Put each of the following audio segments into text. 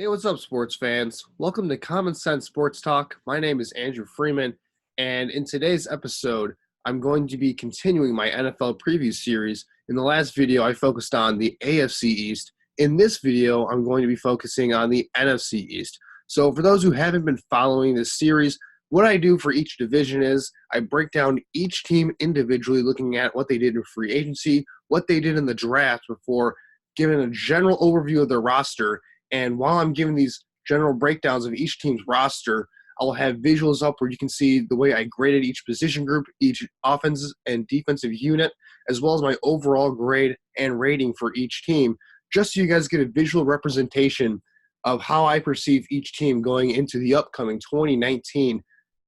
Hey, what's up, sports fans? Welcome to Common Sense Sports Talk. My name is Andrew Freeman, and in today's episode, I'm going to be continuing my NFL preview series. In the last video, I focused on the AFC East. In this video, I'm going to be focusing on the NFC East. So, for those who haven't been following this series, what I do for each division is I break down each team individually, looking at what they did in free agency, what they did in the draft before giving a general overview of their roster. And while I'm giving these general breakdowns of each team's roster, I'll have visuals up where you can see the way I graded each position group, each offensive and defensive unit, as well as my overall grade and rating for each team, just so you guys get a visual representation of how I perceive each team going into the upcoming 2019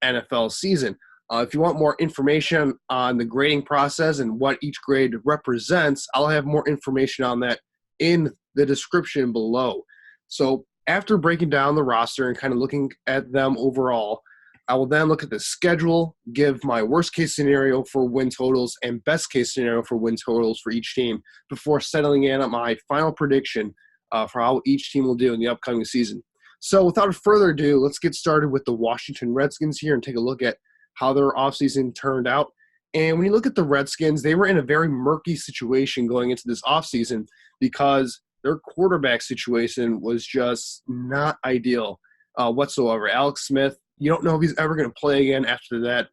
NFL season. If you want more information on the grading process and what each grade represents, I'll have more information on that in the description below. So after breaking down the roster and kind of looking at them overall, I will then look at the schedule, give my worst case scenario for win totals and best case scenario for win totals for each team before settling in on my final prediction for how each team will do in the upcoming season. So without further ado, let's get started with the Washington Redskins here and take a look at how their offseason turned out. And when you look at the Redskins, they were in a very murky situation going into this offseason because their quarterback situation was just not ideal whatsoever. Alex Smith, you don't know if he's ever going to play again after that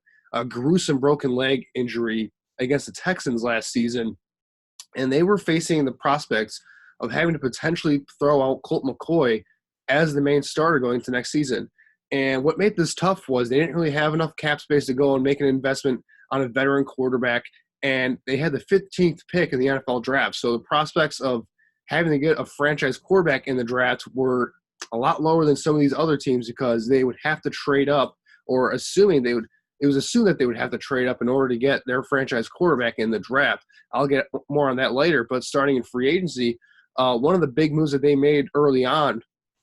gruesome broken leg injury against the Texans last season. And they were facing the prospects of having to potentially throw out Colt McCoy as the main starter going into next season. And what made this tough was they didn't really have enough cap space to go and make an investment on a veteran quarterback. And they had the 15th pick in the NFL draft. So the prospects of having to get a franchise quarterback in the draft were a lot lower than some of these other teams because they would have to trade up, or it was assumed that they would have to trade up in order to get their franchise quarterback in the draft. I'll get more on that later, but starting in free agency, one of the big moves that they made early on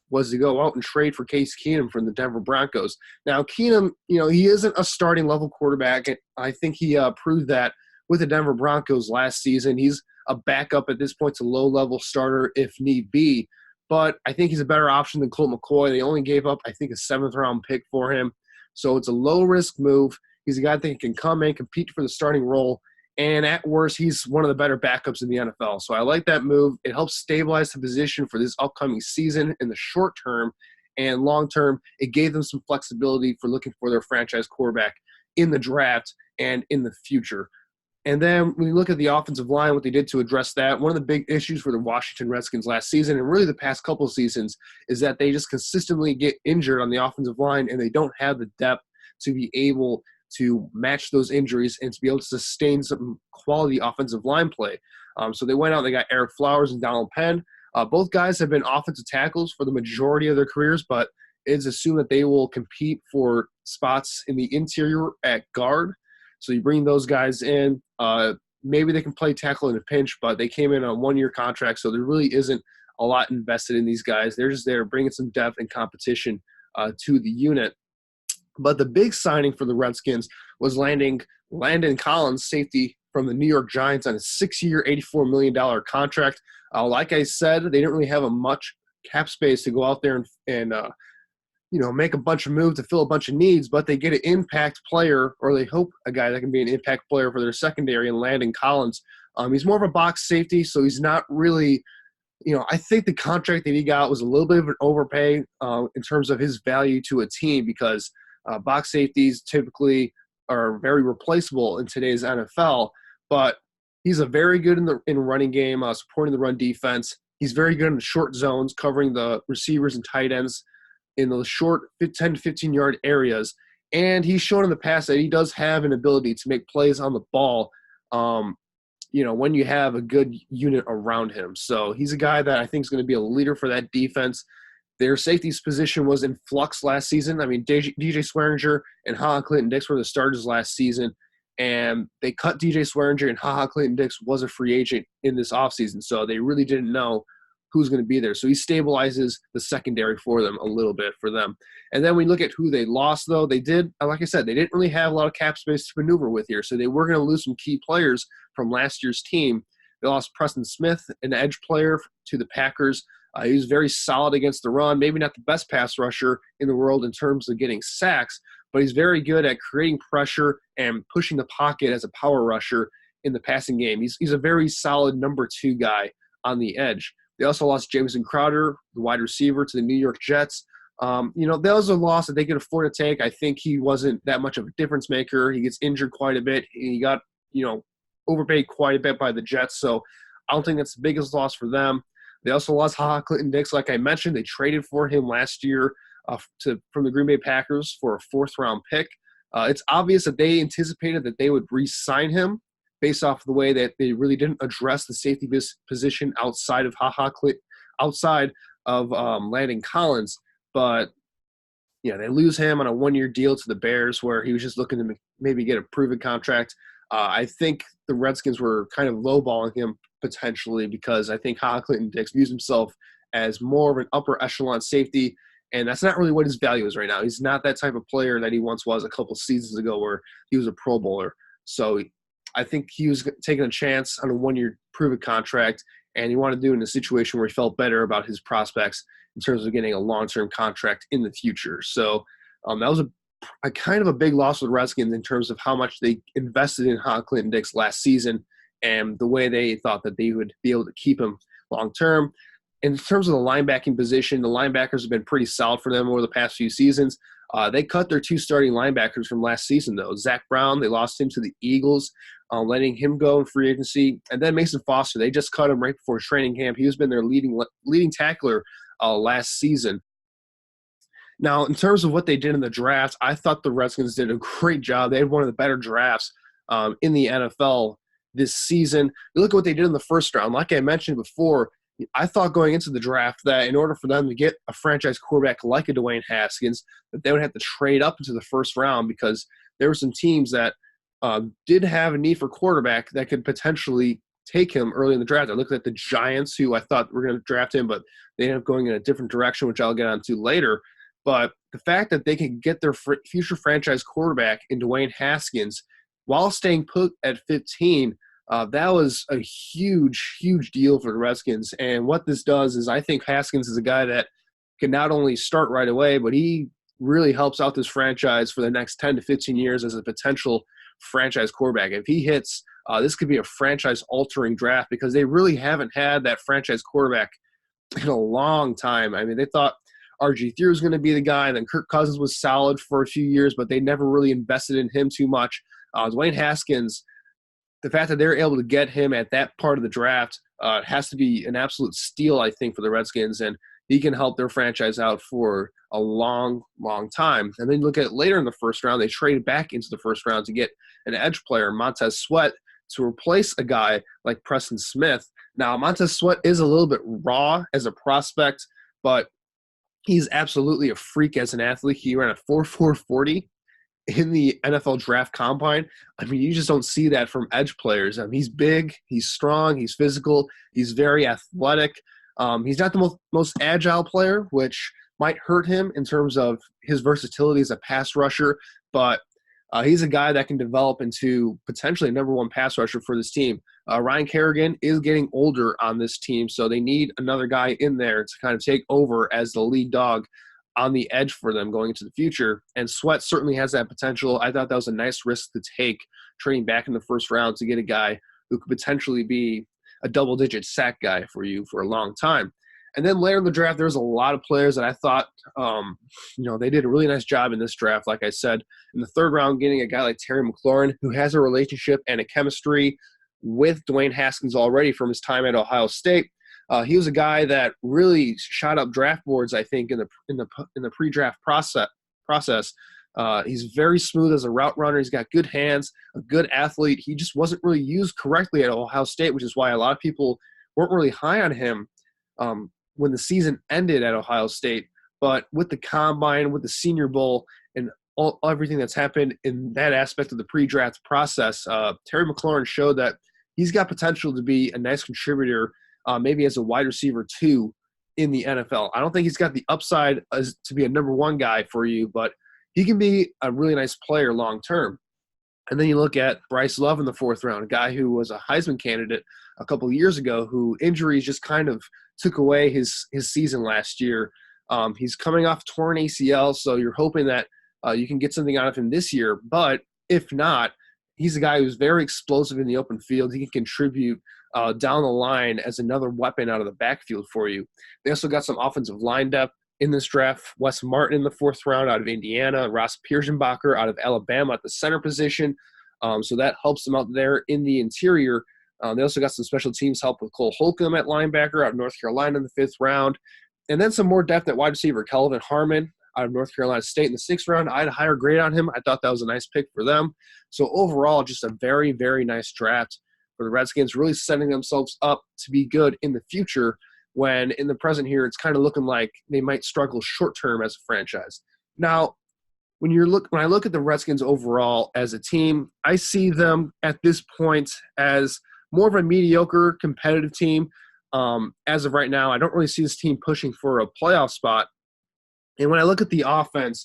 was to go out and trade for Case Keenum from the Denver Broncos. Now, Keenum, he isn't a starting level quarterback. I think he proved that with the Denver Broncos last season. He's a backup at this point to low-level starter if need be. But I think he's a better option than Colt McCoy. They only gave up, I think, a 7th-round pick for him. So it's a low-risk move. He's a guy that can come in, compete for the starting role, and at worst, he's one of the better backups in the NFL. So I like that move. It helps stabilize the position for this upcoming season in the short term, and long term, it gave them some flexibility for looking for their franchise quarterback in the draft and in the future. And then when you look at the offensive line, what they did to address that, one of the big issues for the Washington Redskins last season, and really the past couple of seasons, is that they just consistently get injured on the offensive line, and they don't have the depth to be able to match those injuries and to be able to sustain some quality offensive line play. So they went out and they got Eric Flowers and Donald Penn. Both guys have been offensive tackles for the majority of their careers, but it's assumed that they will compete for spots in the interior at guard. So you bring those guys in. Maybe they can play tackle in a pinch, but they came in on a one-year contract, so there really isn't a lot invested in these guys. They're just there bringing some depth and competition to the unit. But the big signing for the Redskins was landing Landon Collins, safety from the New York Giants, on a 6-year, $84 million contract. Like I said, they didn't really have a much cap space to go out there and make a bunch of moves to fill a bunch of needs, but they get an impact player, or they hope a guy that can be an impact player for their secondary, and Landon Collins. He's more of a box safety, so he's not really I think the contract that he got was a little bit of an overpay in terms of his value to a team because box safeties typically are very replaceable in today's NFL, but he's a very good in running game, supporting the run defense. He's very good in the short zones, covering the receivers and tight ends in those short 10 to 15-yard areas. And he's shown in the past that he does have an ability to make plays on the ball, when you have a good unit around him. So he's a guy that I think is going to be a leader for that defense. Their safety's position was in flux last season. I mean, DJ Swearinger and HaHa Clinton-Dix were the starters last season, and they cut DJ Swearinger, and HaHa Clinton-Dix was a free agent in this offseason, so they really didn't know who's going to be there. So he stabilizes the secondary for them a little bit for them. And then we look at who they lost, though. They did, like I said, they didn't really have a lot of cap space to maneuver with here, so they were going to lose some key players from last year's team. They lost Preston Smith, an edge player, to the Packers. He was very solid against the run, maybe not the best pass rusher in the world in terms of getting sacks, but he's very good at creating pressure and pushing the pocket as a power rusher in the passing game. He's a very solid number 2 guy on the edge. They also lost Jamison Crowder, the wide receiver, to the New York Jets. That was a loss that they could afford to take. I think he wasn't that much of a difference maker. He gets injured quite a bit. He got, overpaid quite a bit by the Jets. So I don't think that's the biggest loss for them. They also lost HaHa Clinton-Dix, like I mentioned. They traded for him last year from the Green Bay Packers for a 4th-round pick. It's obvious that they anticipated that they would re-sign him based off of the way that they really didn't address the safety position outside of Landon Collins. But they lose him on a 1-year deal to the Bears, where he was just looking to maybe get a proven contract. I think the Redskins were kind of lowballing him potentially, because I think HaHa Clinton-Dix views himself as more of an upper echelon safety, and that's not really what his value is right now. He's not that type of player that he once was a couple seasons ago, where he was a Pro Bowler. So I think he was taking a chance on a 1-year proven contract, and he wanted to do it in a situation where he felt better about his prospects in terms of getting a long-term contract in the future. So that was a kind of a big loss for the Redskins in terms of how much they invested in HaHa Clinton-Dix last season and the way they thought that they would be able to keep him long-term. In terms of the linebacking position, the linebackers have been pretty solid for them over the past few seasons. They cut their 2 starting linebackers from last season, though. Zach Brown, they lost him to the Eagles, letting him go in free agency. And then Mason Foster, they just cut him right before training camp. He has been their leading tackler last season. Now, in terms of what they did in the draft, I thought the Redskins did a great job. They had one of the better drafts in the NFL this season. You look at what they did in the first round. Like I mentioned before, I thought going into the draft that in order for them to get a franchise quarterback like a Dwayne Haskins, that they would have to trade up into the first round, because there were some teams that did have a need for quarterback that could potentially take him early in the draft. I looked at the Giants, who I thought were going to draft him, but they ended up going in a different direction, which I'll get onto later. But the fact that they can get their future franchise quarterback in Dwayne Haskins while staying put at 15, that was a huge, huge deal for the Redskins. And what this does is I think Haskins is a guy that can not only start right away, but he really helps out this franchise for the next 10 to 15 years as a potential franchise quarterback. If he hits, this could be a franchise-altering draft, because they really haven't had that franchise quarterback in a long time. I mean, they thought RG3 was going to be the guy, and then Kirk Cousins was solid for a few years, but they never really invested in him too much. Dwayne Haskins, the fact that they're able to get him at that part of the draft has to be an absolute steal, I think, for the Redskins, and he can help their franchise out for a long, long time. And then you look at later in the first round, they traded back into the first round to get an edge player, Montez Sweat, to replace a guy like Preston Smith. Now, Montez Sweat is a little bit raw as a prospect, but he's absolutely a freak as an athlete. He ran a 4.440 in the NFL Draft Combine. I mean, you just don't see that from edge players. He's big, he's strong, he's physical, he's very athletic. He's not the most agile player, which might hurt him in terms of his versatility as a pass rusher, but he's a guy that can develop into potentially a number 1 pass rusher for this team. Ryan Kerrigan is getting older on this team, so they need another guy in there to kind of take over as the lead dog on the edge for them going into the future. And Sweat certainly has that potential. I thought that was a nice risk to take, trading back in the first round to get a guy who could potentially be a double-digit sack guy for you for a long time. And then later in the draft, there's a lot of players that I thought, they did a really nice job in this draft. Like I said, in the third round, getting a guy like Terry McLaurin, who has a relationship and a chemistry with Dwayne Haskins already from his time at Ohio State. He was a guy that really shot up draft boards, I think, in the pre-draft process. He's very smooth as a route runner. He's got good hands, a good athlete. He just wasn't really used correctly at Ohio State, which is why a lot of people weren't really high on him when the season ended at Ohio State. But with the Combine, with the Senior Bowl, and everything that's happened in that aspect of the pre-draft process, Terry McLaurin showed that he's got potential to be a nice contributor, maybe as a wide receiver 2 in the NFL. I don't think he's got the upside to be a number 1 guy for you, but he can be a really nice player long term. And then you look at Bryce Love in the 4th round, a guy who was a Heisman candidate a couple of years ago, who injuries just kind of took away his season last year. He's coming off torn ACL, so you're hoping that you can get something out of him this year. But if not, he's a guy who's very explosive in the open field. He can contribute down the line as another weapon out of the backfield for you. They also got some offensive line depth in this draft. Wes Martin in the 4th round out of Indiana, Ross Pierschenbacher out of Alabama at the center position. So that helps them out there in the interior. They also got some special teams help with Cole Holcomb at linebacker out of North Carolina in the 5th round. And then some more depth at wide receiver. Kelvin Harmon out of North Carolina State in the 6th round. I had a higher grade on him. I thought that was a nice pick for them. So overall, just a very, very nice draft for the Redskins, really setting themselves up to be good in the future, when in the present here, it's kind of looking like they might struggle short-term as a franchise. Now, when I look at the Redskins overall as a team, I see them at this point as more of a mediocre competitive team. As of right now, I don't really see this team pushing for a playoff spot. And when I look at the offense,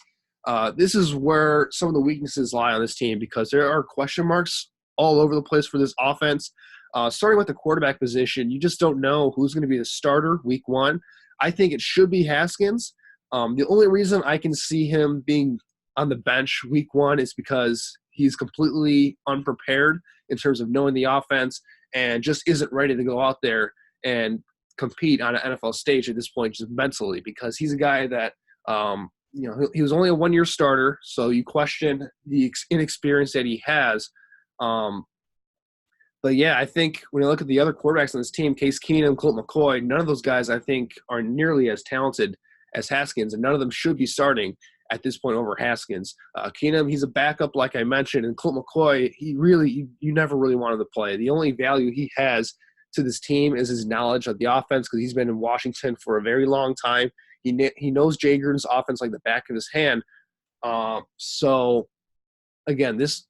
this is where some of the weaknesses lie on this team, because there are question marks all over the place for this offense. Starting with the quarterback position, you just don't know who's going to be the starter week 1. I think it should be Haskins. The only reason I can see him being on the bench week 1 is because he's completely unprepared in terms of knowing the offense and just isn't ready to go out there and compete on an NFL stage at this point, just mentally, because he's a guy that, he was only a 1-year starter, so you question the inexperience that he has. But yeah, I think when you look at the other quarterbacks on this team, Case Keenum, Colt McCoy, none of those guys I think are nearly as talented as Haskins, and none of them should be starting at this point over Haskins. Keenum, he's a backup, like I mentioned, and Colt McCoy, you never really wanted to play. The only value he has to this team is his knowledge of the offense, because he's been in Washington for a very long time. He knows Jay Gruden's offense like the back of his hand. So, again, this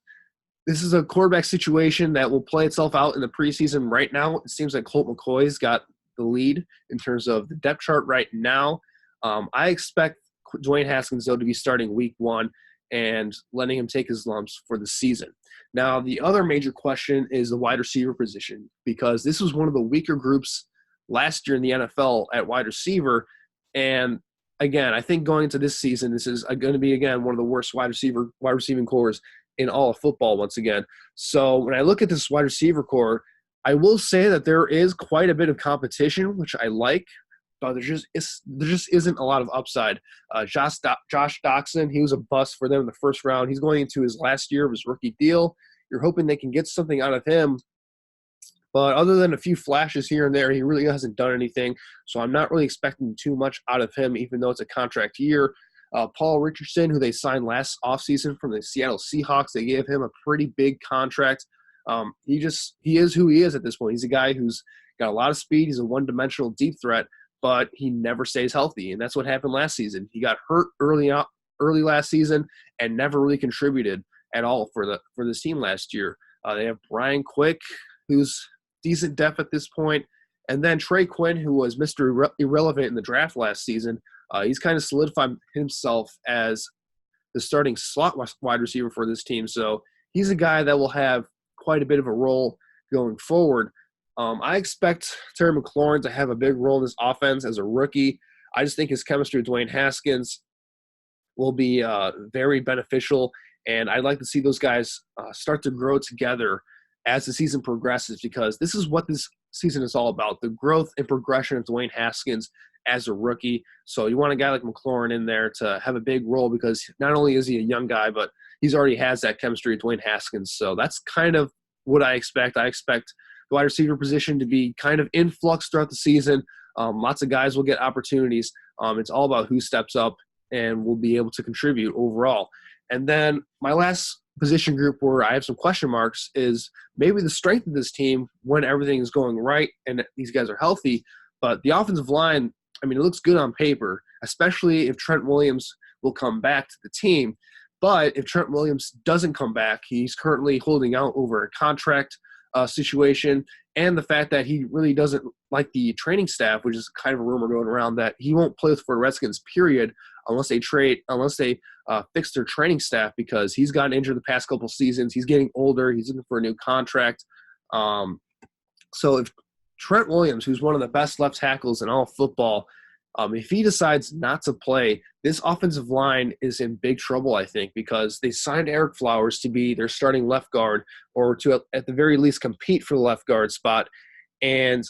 is a quarterback situation that will play itself out in the preseason. Right now, it seems like Colt McCoy's got the lead in terms of the depth chart right now. I expect Dwayne Haskins, though, to be starting week 1 and letting him take his lumps for the season. Now, the other major question is the wide receiver position, because this was one of the weaker groups last year in the NFL at wide receiver. And again, I think going into this season, this is going to be, again, one of the worst wide receiving cores in all of football once again. So when I look at this wide receiver core, I will say that there is quite a bit of competition, which I like, but there just isn't a lot of upside. Josh Doxson, he was a bust for them in the 1st round. He's going into his last year of his rookie deal. You're hoping they can get something out of him. But other than a few flashes here and there, he really hasn't done anything. So I'm not really expecting too much out of him, even though it's a contract year. Paul Richardson, who they signed last offseason from the Seattle Seahawks, they gave him a pretty big contract. He is who he is at this point. He's a guy who's got a lot of speed. He's a one-dimensional deep threat, but he never stays healthy, and that's what happened last season. He got hurt early last season and never really contributed at all for this team last year. They have Brian Quick, who's decent depth at this point, and then Trey Quinn, who was Mr. Irrelevant in the draft last season. He's kind of solidified himself as the starting slot wide receiver for this team, so he's a guy that will have quite a bit of a role going forward. I expect Terry McLaurin to have a big role in this offense as a rookie. I just think his chemistry with Dwayne Haskins will be very beneficial, and I'd like to see those guys start to grow together as the season progresses, because this is what this season is all about, the growth and progression of Dwayne Haskins as a rookie. So you want a guy like McLaurin in there to have a big role, because not only is he a young guy, but he's already has that chemistry with Dwayne Haskins. So that's kind of what I expect. I expect the wide receiver position to be kind of in flux throughout the season. Lots of guys will get opportunities. It's all about who steps up and will be able to contribute overall. And then my last position group where I have some question marks is maybe the strength of this team when everything is going right and these guys are healthy. But the offensive line, I mean, it looks good on paper, especially if Trent Williams will come back to the team. But if Trent Williams doesn't come back, he's currently holding out over a contract situation, and the fact that he really doesn't like the training staff, which is kind of a rumor going around that he won't play for the Redskins, period, unless they fix their training staff, because he's gotten injured the past couple seasons. He's getting older. He's looking for a new contract. So if Trent Williams, who's one of the best left tackles in all of football, if he decides not to play, this offensive line is in big trouble, I think, because they signed Eric Flowers to be their starting left guard or to, at the very least, compete for the left guard spot. And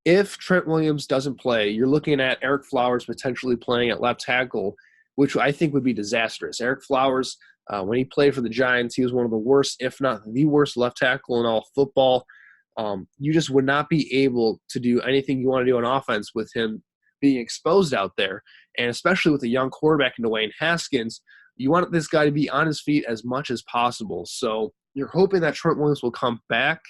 if Trent Williams doesn't play, you're looking at Eric Flowers potentially playing at left tackle, which I think would be disastrous. Eric Flowers, when he played for the Giants, he was one of the worst, if not the worst, left tackle in all football. You just would not be able to do anything you want to do on offense with him being exposed out there. And especially with a young quarterback in Dwayne Haskins, you want this guy to be on his feet as much as possible. So you're hoping that Trent Williams will come back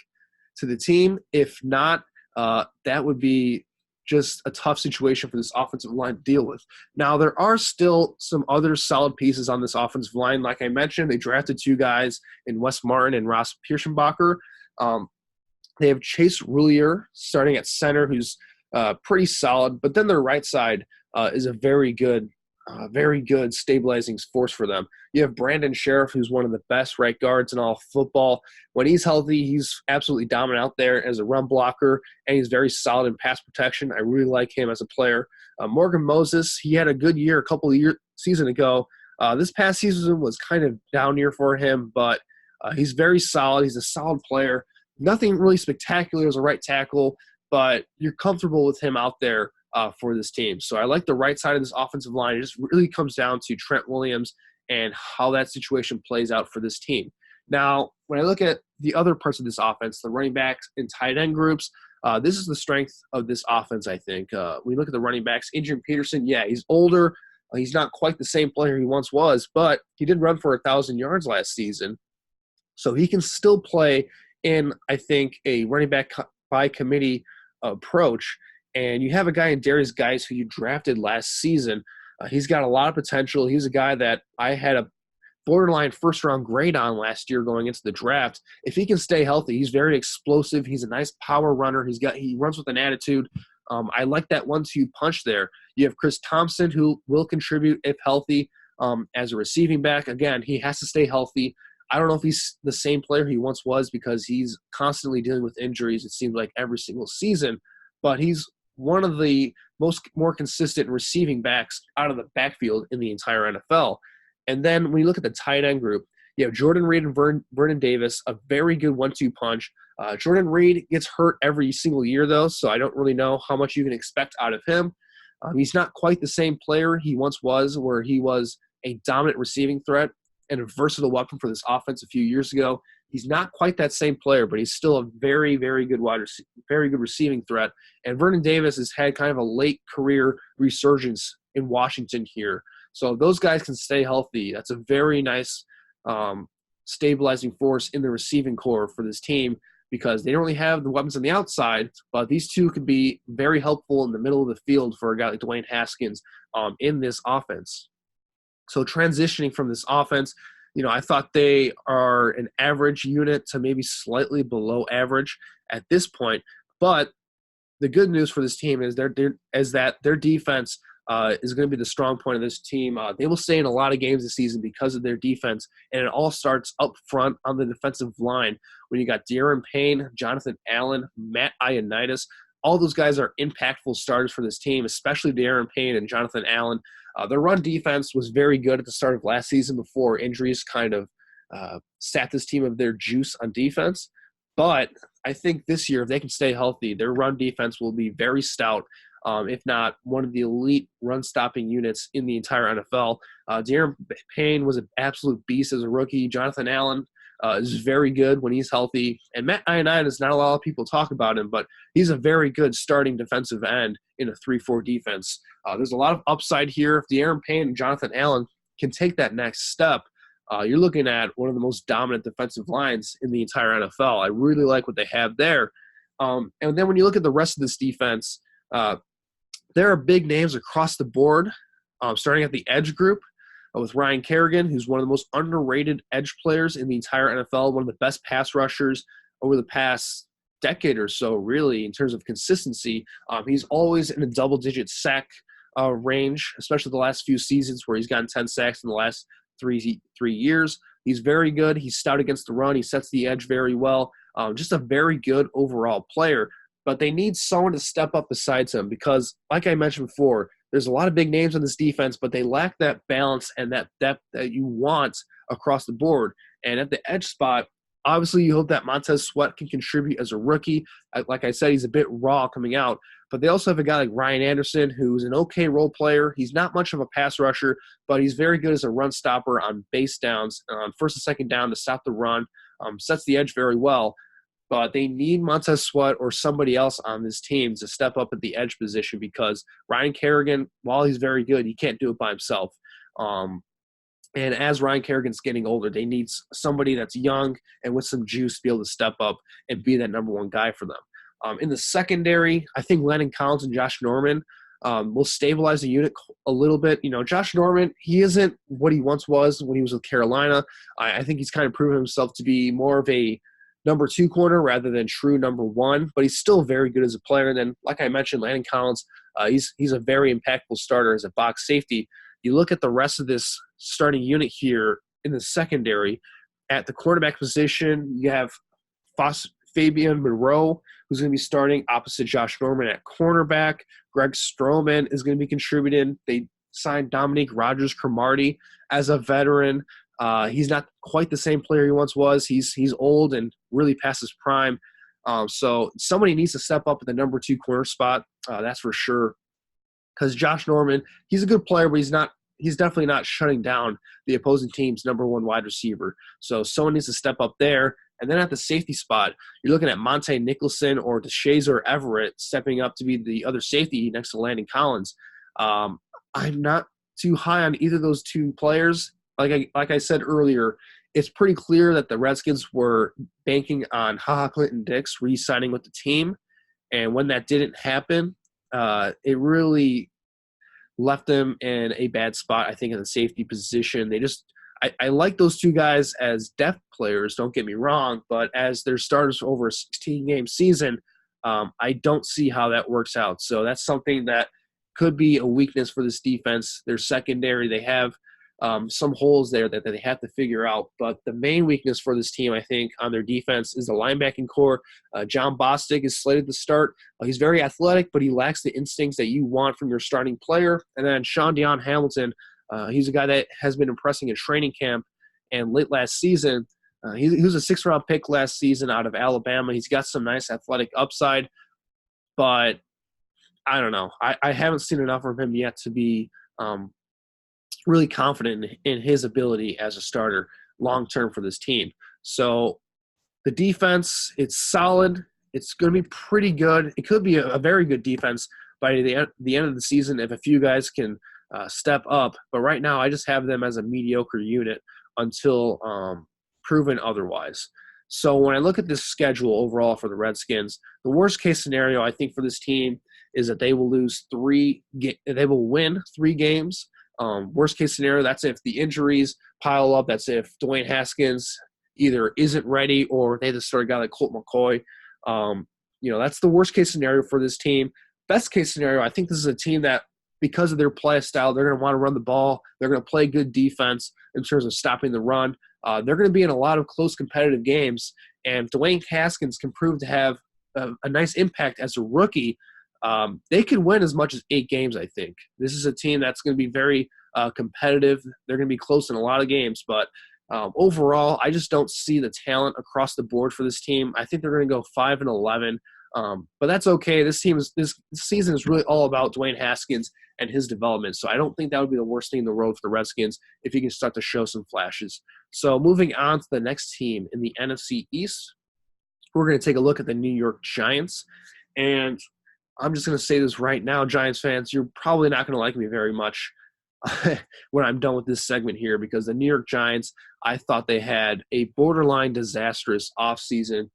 to the team. If not, that would be just a tough situation for this offensive line to deal with. Now, there are still some other solid pieces on this offensive line. Like I mentioned, they drafted two guys in Wes Martin and Ross Pierschenbacher. They have Chase Roulier starting at center, who's pretty solid. But then their right side is a very good stabilizing force for them. You have Brandon Sheriff, who's one of the best right guards in all football. When he's healthy, he's absolutely dominant out there as a run blocker, and he's very solid in pass protection. I really like him as a player. Morgan Moses, he had a good year season ago. This past season was kind of down year for him, but he's very solid. He's a solid player. Nothing really spectacular as a right tackle, but you're comfortable with him out there for this team. So I like the right side of this offensive line. It just really comes down to Trent Williams and how that situation plays out for this team. Now, when I look at the other parts of this offense, the running backs and tight end groups, this is the strength of this offense, I think. When you look at the running backs, Adrian Peterson, yeah, he's older. He's not quite the same player he once was, but he did run for 1,000 yards last season. So he can still play in, I think, a running back by committee approach. And you have a guy in Darius Geis who you drafted last season. He's got a lot of potential. He's a guy that I had a borderline first-round grade on last year going into the draft. If he can stay healthy, he's very explosive. He's a nice power runner. He runs with an attitude. I like that 1-2 punch there. You have Chris Thompson, who will contribute if healthy as a receiving back. Again, he has to stay healthy. I don't know if he's the same player he once was because he's constantly dealing with injuries, it seems like, every single season. But he's one of the more consistent receiving backs out of the backfield in the entire NFL. And then when you look at the tight end group, you have Jordan Reed and Vernon Davis, a very good 1-2 punch. Jordan Reed gets hurt every single year, though, so I don't really know how much you can expect out of him. He's not quite the same player he once was, where he was a dominant receiving threat and a versatile weapon for this offense a few years ago. He's not quite that same player, but he's still a very, very good very good receiving threat. And Vernon Davis has had kind of a late career resurgence in Washington here. So those guys can stay healthy. That's a very nice stabilizing force in the receiving core for this team because they don't really have the weapons on the outside, but these two could be very helpful in the middle of the field for a guy like Dwayne Haskins in this offense. So transitioning from this offense, I thought they are an average unit to maybe slightly below average at this point. But the good news for this team is that their defense is going to be the strong point of this team. They will stay in a lot of games this season because of their defense, and it all starts up front on the defensive line when you got De'Aaron Payne, Jonathan Allen, Matt Ioannidis. All those guys are impactful starters for this team, especially De'Aaron Payne and Jonathan Allen. Their run defense was very good at the start of last season before injuries kind of sapped this team of their juice on defense. But I think this year, if they can stay healthy, their run defense will be very stout, if not one of the elite run-stopping units in the entire NFL. De'Aaron Payne was an absolute beast as a rookie. Jonathan Allen is very good when he's healthy. And Matt Ioannidis, not a lot of people talk about him, but he's a very good starting defensive end in a 3-4 defense. There's a lot of upside here. If De'Aaron Payne and Jonathan Allen can take that next step, you're looking at one of the most dominant defensive lines in the entire NFL. I really like what they have there. And then when you look at the rest of this defense, there are big names across the board, starting at the edge group with Ryan Kerrigan, who's one of the most underrated edge players in the entire NFL, one of the best pass rushers over the past decade or so, really, in terms of consistency. He's always in a double-digit sack range, especially the last few seasons where he's gotten 10 sacks in the last three years. He's very good. He's stout against the run. He sets the edge very well. Just a very good overall player. but they need someone to step up besides him because, like I mentioned before, there's a lot of big names on this defense, but they lack that balance and that depth that you want across the board. And at the edge spot, obviously you hope that Montez Sweat can contribute as a rookie. Like I said, he's a bit raw coming out. But they also have a guy like Ryan Anderson, who's an okay role player. He's not much of a pass rusher, but he's very good as a run stopper on base downs, on first and second down to stop the run, sets the edge very well. But they need Montez Sweat or somebody else on this team to step up at the edge position because Ryan Kerrigan, while he's very good, he can't do it by himself. And as Ryan Kerrigan's getting older, they need somebody that's young and with some juice to be able to step up and be that number one guy for them. In the secondary, I think Landon Collins and Josh Norman will stabilize the unit a little bit. Josh Norman, he isn't what he once was when he was with Carolina. I think he's kind of proven himself to be more of a number two corner rather than true number one, but he's still very good as a player. And then, like I mentioned, Landon Collins, he's a very impactful starter as a box safety. You look at the rest of this starting unit here in the secondary. At the quarterback position, you have Fabian Monroe, who's going to be starting opposite Josh Norman at cornerback. Greg Stroman is going to be contributing. They signed Dominique Rodgers-Cromartie as a veteran. He's not quite the same player he once was. He's old and really past his prime. So somebody needs to step up at the number two corner spot. That's for sure. Because Josh Norman, he's a good player, but he's definitely not shutting down the opposing team's number one wide receiver. So someone needs to step up there. And then at the safety spot, you're looking at Monte Nicholson or DeShazer Everett stepping up to be the other safety next to Landon Collins. I'm not too high on either of those two players. Like I said earlier, it's pretty clear that the Redskins were banking on HaHa Clinton-Dix re-signing with the team. And when that didn't happen, it really left them in a bad spot, I think, in the safety position. I like those two guys as depth players, don't get me wrong, but as their starters over a 16-game season, I don't see how that works out. So that's something that could be a weakness for this defense. Their secondary, they have some holes there that they have to figure out. But the main weakness for this team, I think, on their defense is the linebacking core. John Bostic is slated to start. He's very athletic, but he lacks the instincts that you want from your starting player. And then Sean Deion Hamilton, he's a guy that has been impressing in training camp. And late last season, he was a sixth-round pick last season out of Alabama. He's got some nice athletic upside, but I don't know. I haven't seen enough from him yet to be really confident in his ability as a starter long-term for this team. So the defense, it's solid. It's going to be pretty good. It could be a very good defense by the end of the season if a few guys can step up. But right now I just have them as a mediocre unit until proven otherwise. So when I look at this schedule overall for the Redskins, the worst-case scenario I think for this team is that they will win 3 games. Worst case scenario, that's if the injuries pile up. That's if Dwayne Haskins either isn't ready or they just start a guy like Colt McCoy. That's the worst case scenario for this team. Best case scenario, I think this is a team that, because of their play style, they're going to want to run the ball. They're going to play good defense in terms of stopping the run. They're going to be in a lot of close competitive games. And if Dwayne Haskins can prove to have a nice impact as a rookie, they can win as much as 8 games, I think. This is a team that's going to be very competitive. They're going to be close in a lot of games. But overall, I just don't see the talent across the board for this team. I think they're going to go 5-11. But that's okay. This season is really all about Dwayne Haskins and his development. So I don't think that would be the worst thing in the world for the Redskins if he can start to show some flashes. So moving on to the next team in the NFC East, we're going to take a look at the New York Giants. And I'm just going to say this right now, Giants fans, you're probably not going to like me very much when I'm done with this segment here, because the New York Giants, I thought they had a borderline disastrous offseason.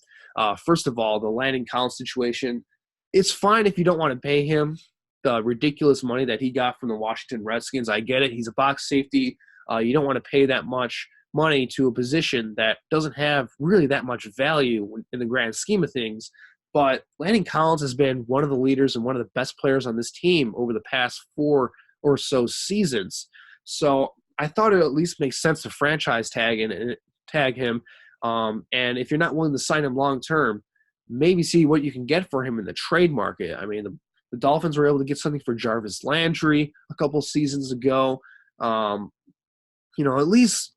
First of all, the Landon Collins situation, it's fine if you don't want to pay him the ridiculous money that he got from the Washington Redskins. I get it. He's a box safety. You don't want to pay that much money to a position that doesn't have really that much value in the grand scheme of things. But Landon Collins has been one of the leaders and one of the best players on this team over the past 4 or so seasons. So I thought it at least makes sense to franchise tag him. And if you're not willing to sign him long term, maybe see what you can get for him in the trade market. I mean, the Dolphins were able to get something for Jarvis Landry a couple seasons ago. At least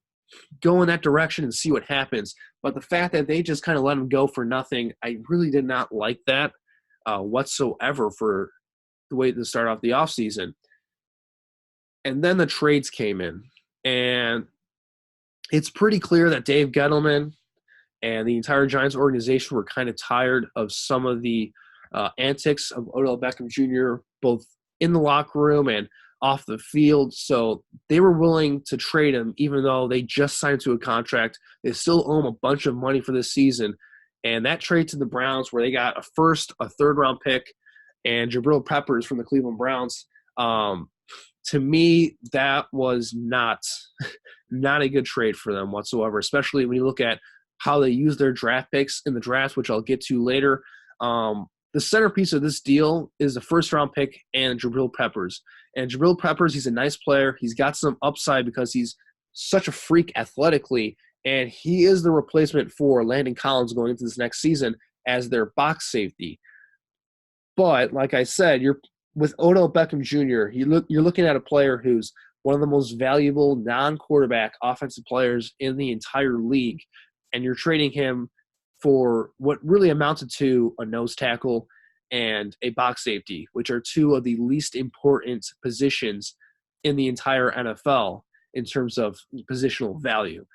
go in that direction and see what happens. But the fact that they just kind of let him go for nothing, I really did not like that whatsoever for the way to start off the offseason. And then the trades came in. And it's pretty clear that Dave Gettleman and the entire Giants organization were kind of tired of some of the antics of Odell Beckham Jr., both in the locker room and off the field. So they were willing to trade him, even though they just signed to a contract. They still owe him a bunch of money for this season. And that trade to the Browns, where they got a first, a third-round pick, and Jabril Peppers from the Cleveland Browns, to me, that was not a good trade for them whatsoever, especially when you look at how they use their draft picks in the draft, which I'll get to later. The centerpiece of this deal is the first-round pick and Jabril Peppers. And Jabril Peppers, he's a nice player. He's got some upside because he's such a freak athletically, and he is the replacement for Landon Collins going into this next season as their box safety. But like I said, with Odell Beckham Jr., you're looking at a player who's one of the most valuable non-quarterback offensive players in the entire league, and you're trading him for what really amounted to a nose tackle and a box safety, which are two of the least important positions in the entire NFL in terms of positional value.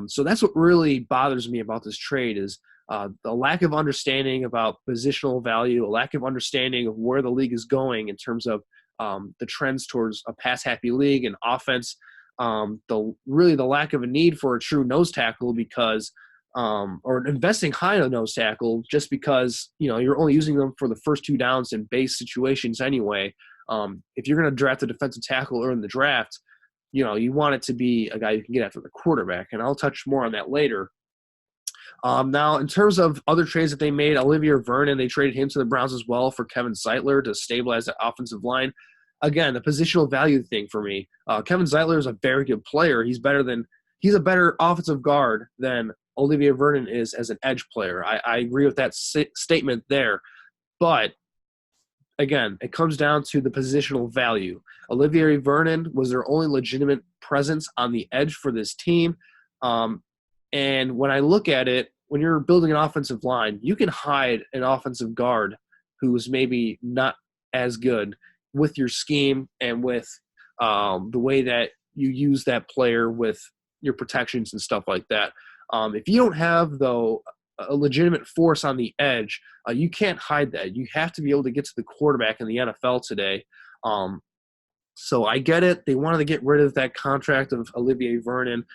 So that's what really bothers me about this trade is the lack of understanding about positional value, a lack of understanding of where the league is going in terms of the trends towards a pass-happy league and offense, the lack of a need for a true nose tackle because or investing high on a nose tackle just because, you're only using them for the first two downs in base situations anyway. If you're going to draft a defensive tackle early in the draft, you want it to be a guy who can get after the quarterback, and I'll touch more on that later. Now, in terms of other trades that they made, Olivier Vernon, they traded him to the Browns as well for Kevin Zeitler to stabilize the offensive line. Again, the positional value thing for me. Kevin Zeitler is a very good player. He's a better offensive guard than Olivier Vernon is as an edge player. I agree with that statement there. But, again, it comes down to the positional value. Olivier Vernon was their only legitimate presence on the edge for this team. And when I look at it, when you're building an offensive line, you can hide an offensive guard who's maybe not as good with your scheme and with the way that you use that player with your protections and stuff like that. If you don't have, though, a legitimate force on the edge, you can't hide that. You have to be able to get to the quarterback in the NFL today. So I get it. They wanted to get rid of that contract of Olivier Vernon.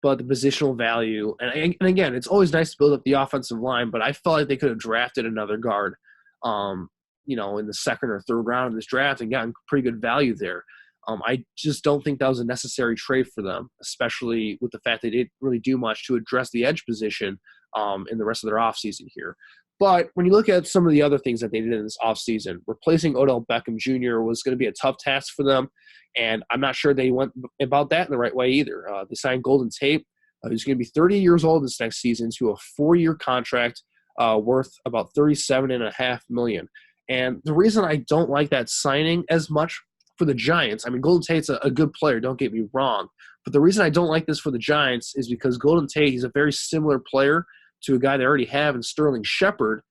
But the positional value, and again, it's always nice to build up the offensive line, but I felt like they could have drafted another guard, in the second or third round of this draft and gotten pretty good value there. I just don't think that was a necessary trade for them, especially with the fact they didn't really do much to address the edge position in the rest of their offseason here. But when you look at some of the other things that they did in this offseason, replacing Odell Beckham Jr. was going to be a tough task for them, and I'm not sure they went about that in the right way either. They signed Golden Tate, who's going to be 30 years old this next season, to a 4-year contract worth about $37.5 million. And the reason I don't like that signing as much for the Giants, I mean, Golden Tate's a good player, don't get me wrong, but the reason I don't like this for the Giants is because Golden Tate, he's a very similar player to a guy they already have in Sterling Shepard.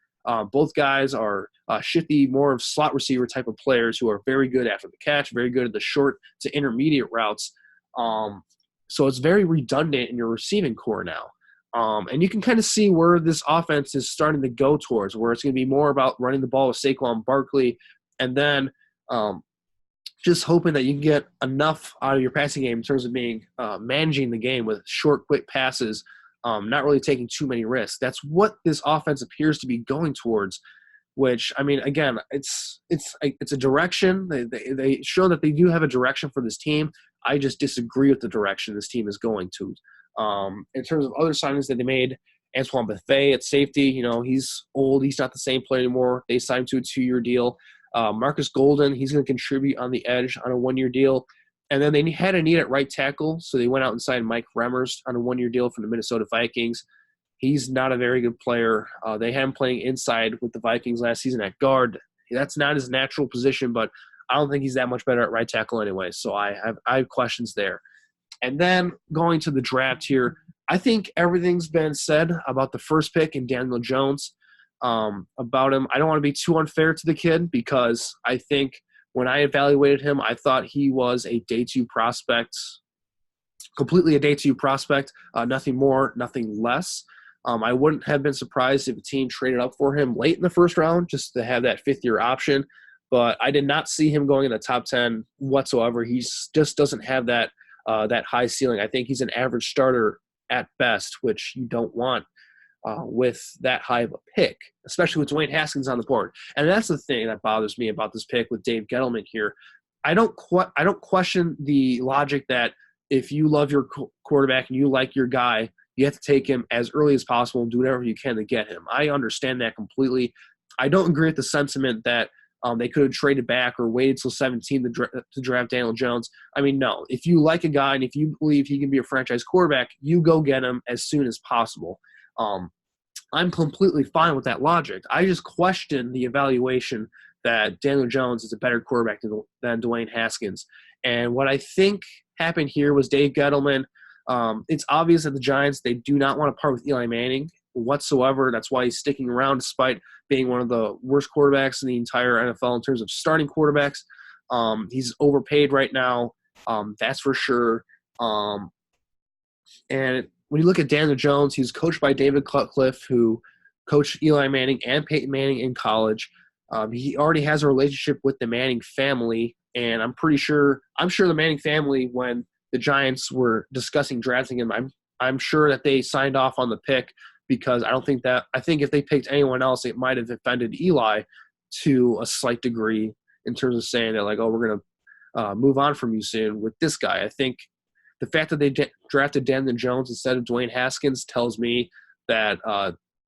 Both guys are shifty, more of slot receiver type of players who are very good after the catch, very good at the short to intermediate routes. So it's very redundant in your receiving core now. And you can kind of see where this offense is starting to go towards, where it's going to be more about running the ball with Saquon Barkley and then just hoping that you can get enough out of your passing game in terms of being managing the game with short, quick passes, not really taking too many risks. That's what this offense appears to be going towards, which, I mean, again, it's a direction. They show that they do have a direction for this team. I just disagree with the direction this team is going to. In terms of other signings that they made, Antoine Bethea at safety, he's old. He's not the same player anymore. They signed him to a 2-year deal. Marcus Golden, he's going to contribute on the edge on a 1-year deal. And then they had a need at right tackle, so they went out and signed Mike Remmers on a 1-year deal from the Minnesota Vikings. He's not a very good player. They had him playing inside with the Vikings last season at guard. That's not his natural position, but I don't think he's that much better at right tackle anyway. So I have questions there. And then going to the draft here, I think everything's been said about the first pick and Daniel Jones. About him, I don't want to be too unfair to the kid because I think when I evaluated him, I thought he was a day two prospect, completely a day two prospect, nothing more, nothing less. I wouldn't have been surprised if a team traded up for him late in the first round just to have that fifth-year option, but I did not see him going in the top 10 whatsoever. He just doesn't have that high ceiling. I think he's an average starter at best, which you don't want with that high of a pick, especially with Dwayne Haskins on the board. And that's the thing that bothers me about this pick with Dave Gettleman here. I don't question the logic that if you love your quarterback and you like your guy, you have to take him as early as possible and do whatever you can to get him. I understand that completely. I don't agree with the sentiment that they could have traded back or waited till 17 to draft Daniel Jones. I mean, no. If you like a guy and if you believe he can be a franchise quarterback, you go get him as soon as possible. I'm completely fine with that logic. I just question the evaluation that Daniel Jones is a better quarterback than Dwayne Haskins. And what I think happened here was Dave Gettleman. It's obvious that the Giants, they do not want to part with Eli Manning whatsoever. That's why he's sticking around despite being one of the worst quarterbacks in the entire NFL in terms of starting quarterbacks. He's overpaid right now. That's for sure. And when you look at Daniel Jones, he's coached by David Cutcliffe, who coached Eli Manning and Peyton Manning in college. He already has a relationship with the Manning family, and I'm sure the Manning family, when the Giants were discussing drafting him, I'm sure that they signed off on the pick because I think if they picked anyone else, it might have offended Eli to a slight degree in terms of saying that, like, oh, we're going to move on from you soon with this guy. I think the fact that they drafted Daniel Jones instead of Dwayne Haskins tells me that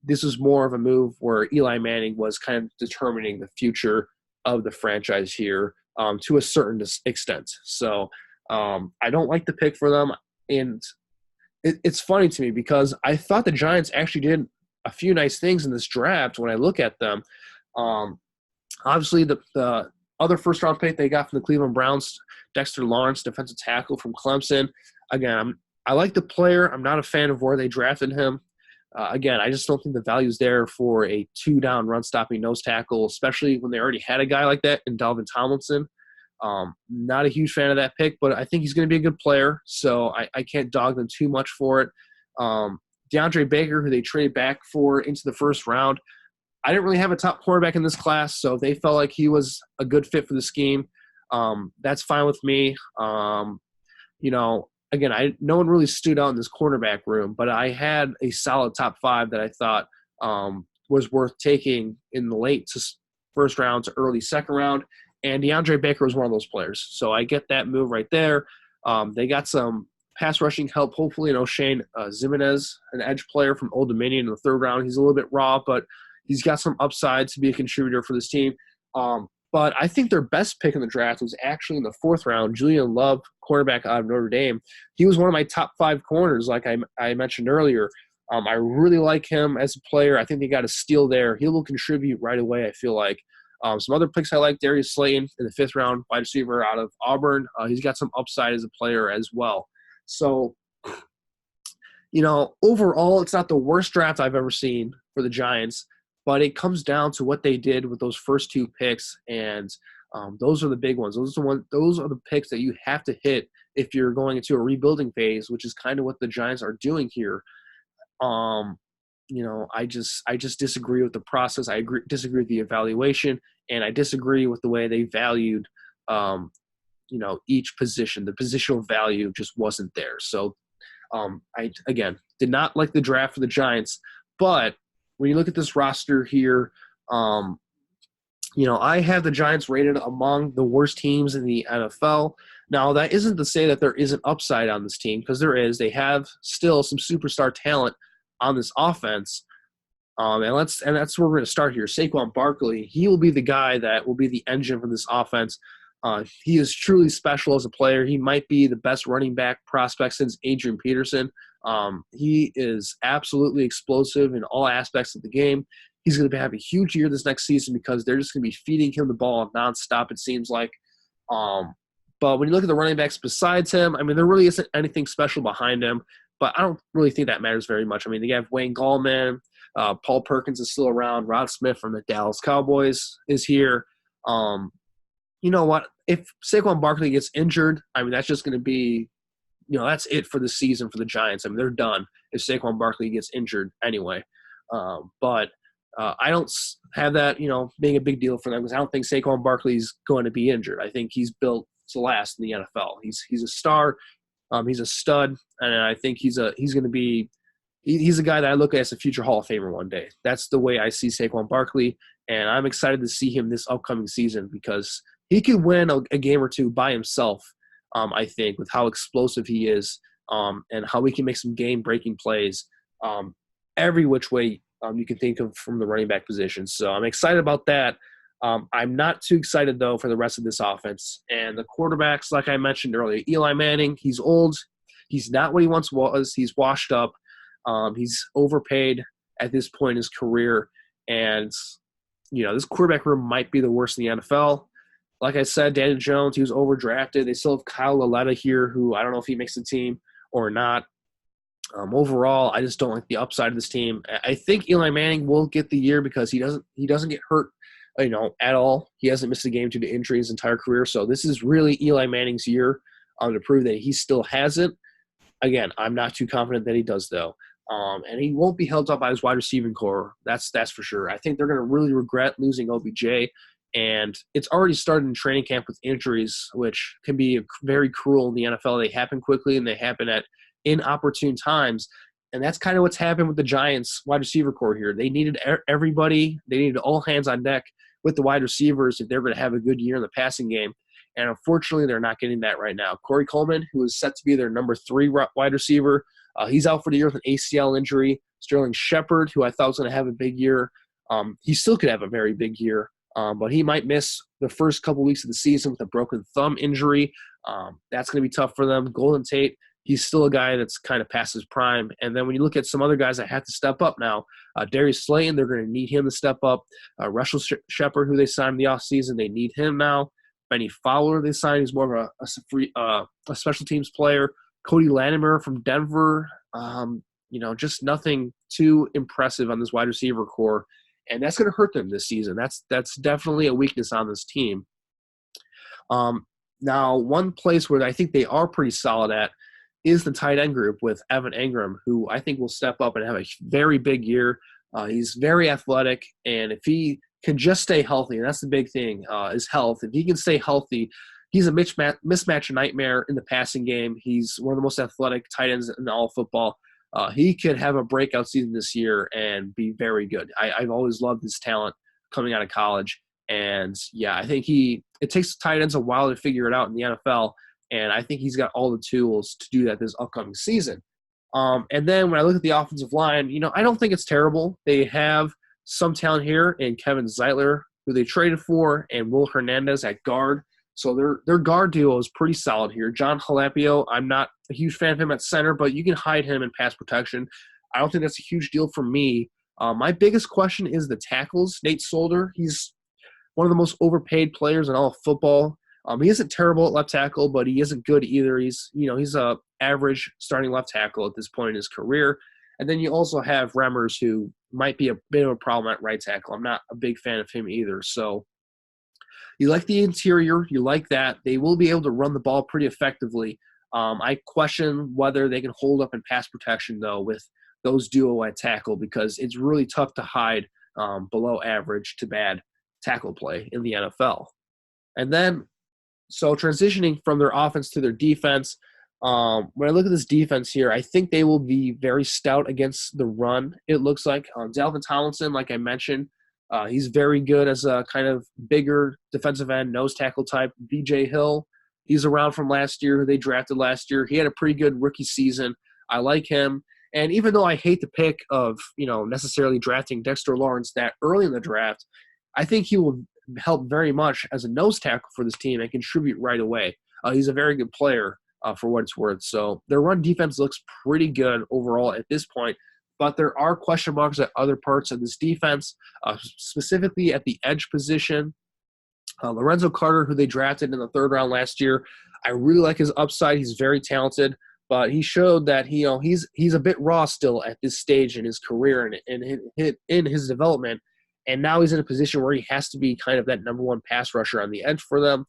this was more of a move where Eli Manning was kind of determining the future of the franchise here to a certain extent. So I don't like the pick for them. And it's funny to me because I thought the Giants actually did a few nice things in this draft when I look at them. Obviously, the other first-round pick they got from the Cleveland Browns, Dexter Lawrence, defensive tackle from Clemson. Again, I like the player. I'm not a fan of where they drafted him. Again, I just don't think the value's there for a two-down run-stopping nose tackle, especially when they already had a guy like that in Dalvin Tomlinson. Not a huge fan of that pick, but I think he's going to be a good player, so I can't dog them too much for it. DeAndre Baker, who they traded back for into the first round, I didn't really have a top quarterback in this class, so if they felt like he was a good fit for the scheme, that's fine with me. Again, no one really stood out in this cornerback room, but I had a solid top five that I thought was worth taking in the late first round to early second round, and DeAndre Baker was one of those players. So I get that move right there. They got some pass rushing help, hopefully. Shane Zimenez, an edge player from Old Dominion in the third round. He's a little bit raw, but he's got some upside to be a contributor for this team. But I think their best pick in the draft was actually in the fourth round, Julian Love, cornerback out of Notre Dame. He was one of my top five corners, like I mentioned earlier. I really like him as a player. I think they got a steal there. He will contribute right away, I feel like. Some other picks I like, Darius Slayton in the fifth round, wide receiver out of Auburn. He's got some upside as a player as well. So, overall, it's not the worst draft I've ever seen for the Giants, but it comes down to what they did with those first two picks, and those are the big ones. Those are the picks that you have to hit if you're going into a rebuilding phase, which is kind of what the Giants are doing here. I just disagree with the process. I disagree with the evaluation, and I disagree with the way they valued, each position. The positional value just wasn't there. So, I did not like the draft for the Giants, but when you look at this roster here, I have the Giants rated among the worst teams in the NFL. Now, that isn't to say that there isn't upside on this team, because there is. They have still some superstar talent on this offense. And that's where we're going to start here. Saquon Barkley, he will be the guy that will be the engine for this offense. He is truly special as a player. He might be the best running back prospect since Adrian Peterson. He is absolutely explosive in all aspects of the game. He's going to have a huge year this next season because they're just going to be feeding him the ball nonstop, it seems like. But when you look at the running backs besides him, I mean, there really isn't anything special behind him, but I don't really think that matters very much. I mean, they have Wayne Gallman, Paul Perkins is still around, Rod Smith from the Dallas Cowboys is here. You know what? If Saquon Barkley gets injured, I mean, that's just going to be, that's it for the season for the Giants. I mean, they're done if Saquon Barkley gets injured anyway. But I don't have that, being a big deal for them because I don't think Saquon Barkley's going to be injured. I think he's built to last in the NFL. He's a star. He's a stud, and I think he's a guy that I look at as a future Hall of Famer one day. That's the way I see Saquon Barkley, and I'm excited to see him this upcoming season because he could win a game or two by himself, I think, with how explosive he is and how he can make some game-breaking plays every which way you can think of from the running back position. So I'm excited about that. I'm not too excited, though, for the rest of this offense. And the quarterbacks, like I mentioned earlier, Eli Manning, he's old. He's not what he once was. He's washed up. He's overpaid at this point in his career. And, this quarterback room might be the worst in the NFL. Like I said, Daniel Jones, he was overdrafted. They still have Kyle Lauletta here, who I don't know if he makes the team or not. Overall, I just don't like the upside of this team. I think Eli Manning will get the year because he doesn't get hurt, at all. He hasn't missed a game due to injury his entire career. So this is really Eli Manning's year to prove that he still has it. Again, I'm not too confident that he does, though. And he won't be held up by his wide receiving core. That's for sure. I think they're going to really regret losing OBJ. And it's already started in training camp with injuries, which can be very cruel in the NFL. They happen quickly and they happen at inopportune times. And that's kind of what's happened with the Giants wide receiver core here. They needed everybody. They needed all hands on deck with the wide receivers if they're going to have a good year in the passing game. And unfortunately, they're not getting that right now. Corey Coleman, who is set to be their number 3 wide receiver, he's out for the year with an ACL injury. Sterling Shepard, who I thought was going to have a big year, he still could have a very big year. But he might miss the first couple weeks of the season with a broken thumb injury. That's going to be tough for them. Golden Tate, he's still a guy that's kind of past his prime. And then when you look at some other guys that have to step up now, Darius Slayton, they're going to need him to step up. Russell Shepard, who they signed in the offseason, they need him now. Benny Fowler, they signed, he's more of a special teams player. Cody Latimer from Denver, just nothing too impressive on this wide receiver core. And that's going to hurt them this season. That's definitely a weakness on this team. Now, one place where I think they are pretty solid at is the tight end group with Evan Engram, who I think will step up and have a very big year. He's very athletic, and if he can just stay healthy, and that's the big thing, is health. If he can stay healthy, he's a mismatch nightmare in the passing game. He's one of the most athletic tight ends in all of football. He could have a breakout season this year and be very good. I've always loved his talent coming out of college. And, yeah, I think it takes tight ends a while to figure it out in the NFL, and I think he's got all the tools to do that this upcoming season. And then when I look at the offensive line, I don't think it's terrible. They have some talent here in Kevin Zeitler, who they traded for, and Will Hernandez at guard. So their guard duo is pretty solid here. John Halapio, I'm not a huge fan of him at center, but you can hide him in pass protection. I don't think that's a huge deal for me. My biggest question is the tackles. Nate Solder, he's one of the most overpaid players in all of football. He isn't terrible at left tackle, but he isn't good either. He's a average starting left tackle at this point in his career. And then you also have Remmers, who might be a bit of a problem at right tackle. I'm not a big fan of him either. So you like the interior. You like that. They will be able to run the ball pretty effectively. I question whether they can hold up in pass protection, though, with those duo at tackle, because it's really tough to hide below average to bad tackle play in the NFL. And then, so transitioning from their offense to their defense, when I look at this defense here, I think they will be very stout against the run, it looks like. Dalvin Tomlinson, like I mentioned, he's very good as a kind of bigger defensive end, nose tackle type. B.J. Hill, he's around from last year, who they drafted last year. He had a pretty good rookie season. I like him. And even though I hate the pick of, necessarily drafting Dexter Lawrence that early in the draft, I think he will help very much as a nose tackle for this team and contribute right away. He's a very good player for what it's worth. So their run defense looks pretty good overall at this point, but there are question marks at other parts of this defense, specifically at the edge position. Lorenzo Carter, who they drafted in the 3rd round last year, I really like his upside. He's very talented, but he showed that he's a bit raw still at this stage in his career and in his development. And now he's in a position where he has to be kind of that number 1 pass rusher on the edge for them.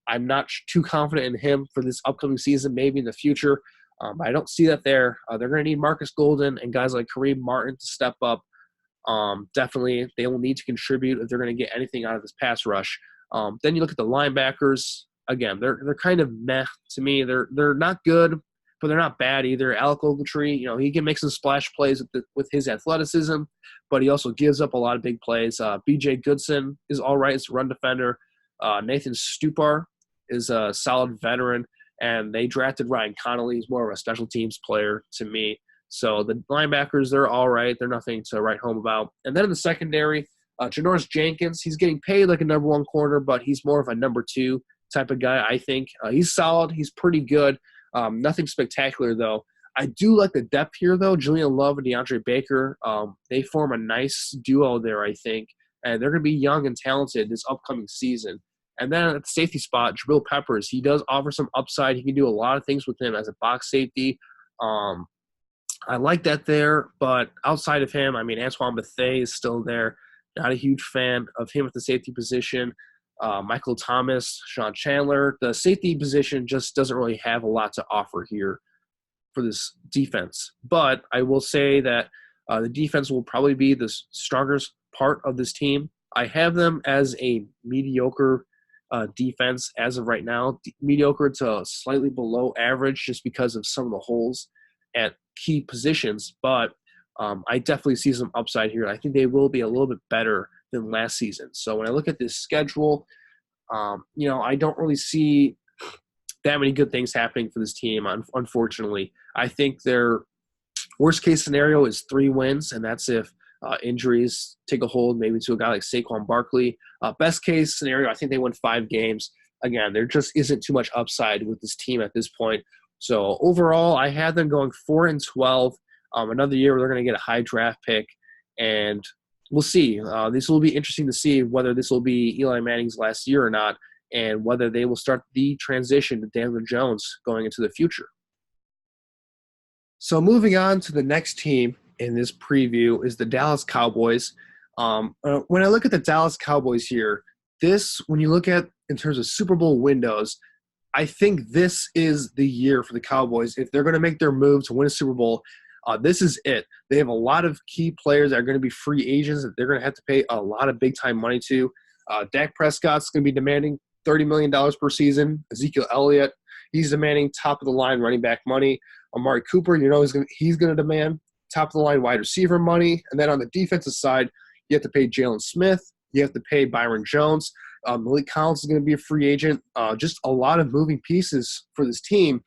I'm not too confident in him for this upcoming season, maybe in the future. I don't see that there. They're going to need Marcus Golden and guys like Kareem Martin to step up. Definitely, they will need to contribute if they're going to get anything out of this pass rush. Then you look at the linebackers. Again, they're kind of meh to me. They're not good, but they're not bad either. Alec Ogletree, he can make some splash plays with his athleticism, but he also gives up a lot of big plays. B.J. Goodson is all right as a run defender. Nathan Stupar is a solid veteran, and they drafted Ryan Connolly. He's more of a special teams player to me. So the linebackers, they're all right. They're nothing to write home about. And then in the secondary, Janoris Jenkins, he's getting paid like a number 1 corner, but he's more of a number 2 type of guy, I think. He's solid. He's pretty good. Nothing spectacular, though. I do like the depth here, though. Julian Love and DeAndre Baker, they form a nice duo there, I think. And they're going to be young and talented this upcoming season. And then at the safety spot, Jabril Peppers, he does offer some upside. He can do a lot of things with him as a box safety. I like that there, but outside of him, Antoine Bethea is still there. Not a huge fan of him at the safety position. Michael Thomas, Sean Chandler. The safety position just doesn't really have a lot to offer here for this defense. But I will say that the defense will probably be the strongest part of this team. I have them as a mediocre defense as of right now. Mediocre to slightly below average just because of some of the holes at key positions. But I definitely see some upside here. I think they will be a little bit better than last season. So when I look at this schedule, I don't really see that many good things happening for this team, unfortunately. I think their worst-case scenario is 3 wins, and that's if injuries take a hold, maybe to a guy like Saquon Barkley. Best-case scenario, I think they win 5 games. Again, there just isn't too much upside with this team at this point. So overall, I had them going 4-12. Another year where they're going to get a high draft pick, and we'll see. This will be interesting to see whether this will be Eli Manning's last year or not, and whether they will start the transition to Daniel Jones going into the future. So moving on to the next team in this preview is the Dallas Cowboys. When I look at the Dallas Cowboys here, when you look at in terms of Super Bowl windows, I think this is the year for the Cowboys. If they're going to make their move to win a Super Bowl, this is it. They have a lot of key players that are going to be free agents that they're going to have to pay a lot of big-time money to. Dak Prescott's going to be demanding $30 million per season. Ezekiel Elliott, he's demanding top-of-the-line running back money. Amari Cooper, he's going to demand top-of-the-line wide receiver money. And then on the defensive side, you have to pay Jalen Smith. You have to pay Byron Jones. Malik Collins is going to be a free agent. Just a lot of moving pieces for this team.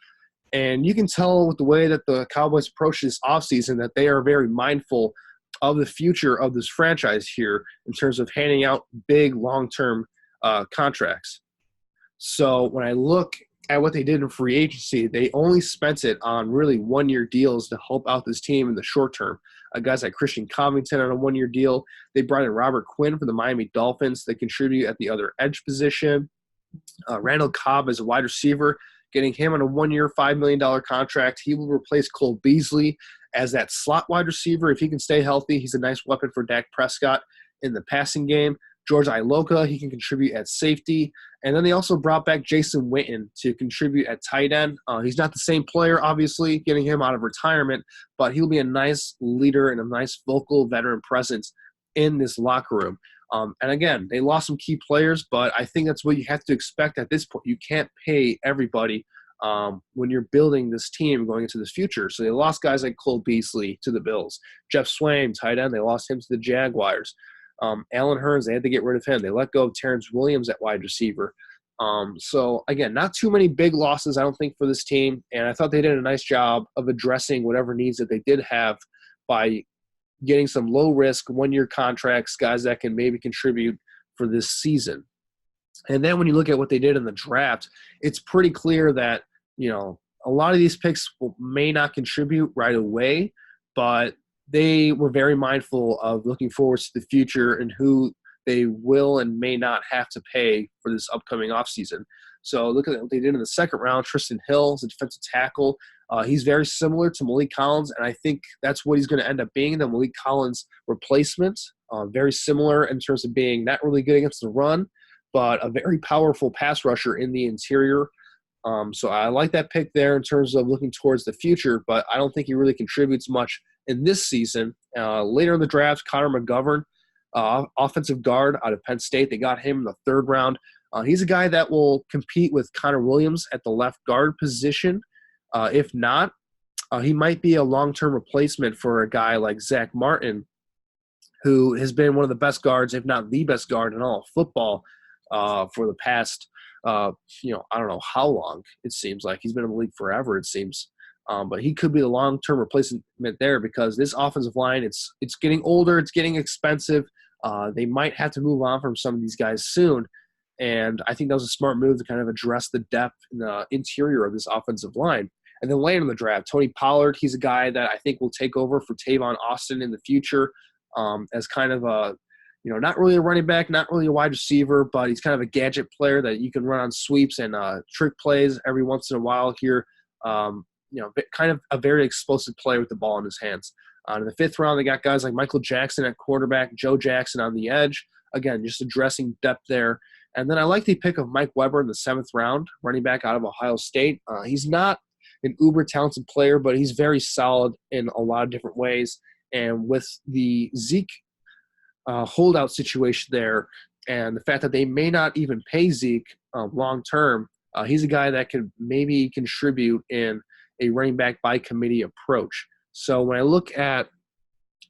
And you can tell with the way that the Cowboys approach this offseason that they are very mindful of the future of this franchise here in terms of handing out big long-term contracts. So when I look at what they did in free agency, they only spent it on really one-year deals to help out this team in the short term. Guys like Christian Covington on a one-year deal. They brought in Robert Quinn from the Miami Dolphins. They contribute at the other edge position. Randall Cobb as a wide receiver, getting him on a one-year, $5 million contract. He will replace Cole Beasley as that slot wide receiver. If he can stay healthy, he's a nice weapon for Dak Prescott in the passing game. George Iloka, he can contribute at safety. And then they also brought back Jason Witten to contribute at tight end. He's not the same player, obviously, getting him out of retirement, but he'll be a nice leader and a nice vocal veteran presence in this locker room. And again, they lost some key players, but I think that's what you have to expect at this point. You can't pay everybody when you're building this team going into this future. So they lost guys like Cole Beasley to the Bills. Jeff Swain, tight end, they lost him to the Jaguars. Allen Hurns, they had to get rid of him. They let go of Terrence Williams at wide receiver. So, again, not too many big losses, I don't think, for this team. And I thought they did a nice job of addressing whatever needs that they did have by getting some low-risk one-year contracts, guys that can maybe contribute for this season. And then when you look at what they did in the draft, it's pretty clear that, a lot of these picks may not contribute right away, but they were very mindful of looking forward to the future and who they will and may not have to pay for this upcoming offseason. So look at what they did in the second round. Tristan Hill is a defensive tackle. He's very similar to Malik Collins, and I think that's what he's going to end up being, the Malik Collins replacement. Very similar in terms of being not really good against the run, but a very powerful pass rusher in the interior. So I like that pick there in terms of looking towards the future, but I don't think he really contributes much in this season. Later in the draft, Connor McGovern, offensive guard out of Penn State. They got him in the third round. He's a guy that will compete with Connor Williams at the left guard position. If not, he might be a long-term replacement for a guy like Zach Martin, who has been one of the best guards, if not the best guard in all of football for the past, I don't know how long. It seems like he's been in the league forever, it seems. But he could be the long-term replacement there because this offensive line, it's getting older, it's getting expensive. They might have to move on from some of these guys soon. And I think that was a smart move to kind of address the depth in the interior of this offensive line. And then later in the draft, Tony Pollard, he's a guy that I think will take over for Tavon Austin in the future as kind of a, not really a running back, not really a wide receiver, but he's kind of a gadget player that you can run on sweeps and trick plays every once in a while here. Kind of a very explosive player with the ball in his hands. In the fifth round, they got guys like Michael Jackson at quarterback, Joe Jackson on the edge. Again, just addressing depth there. And then I like the pick of Mike Weber in the seventh round, running back out of Ohio State. He's not an uber-talented player, but he's very solid in a lot of different ways. And with the Zeke holdout situation there and the fact that they may not even pay Zeke long-term, he's a guy that could maybe contribute in a running back by committee approach. So when I look at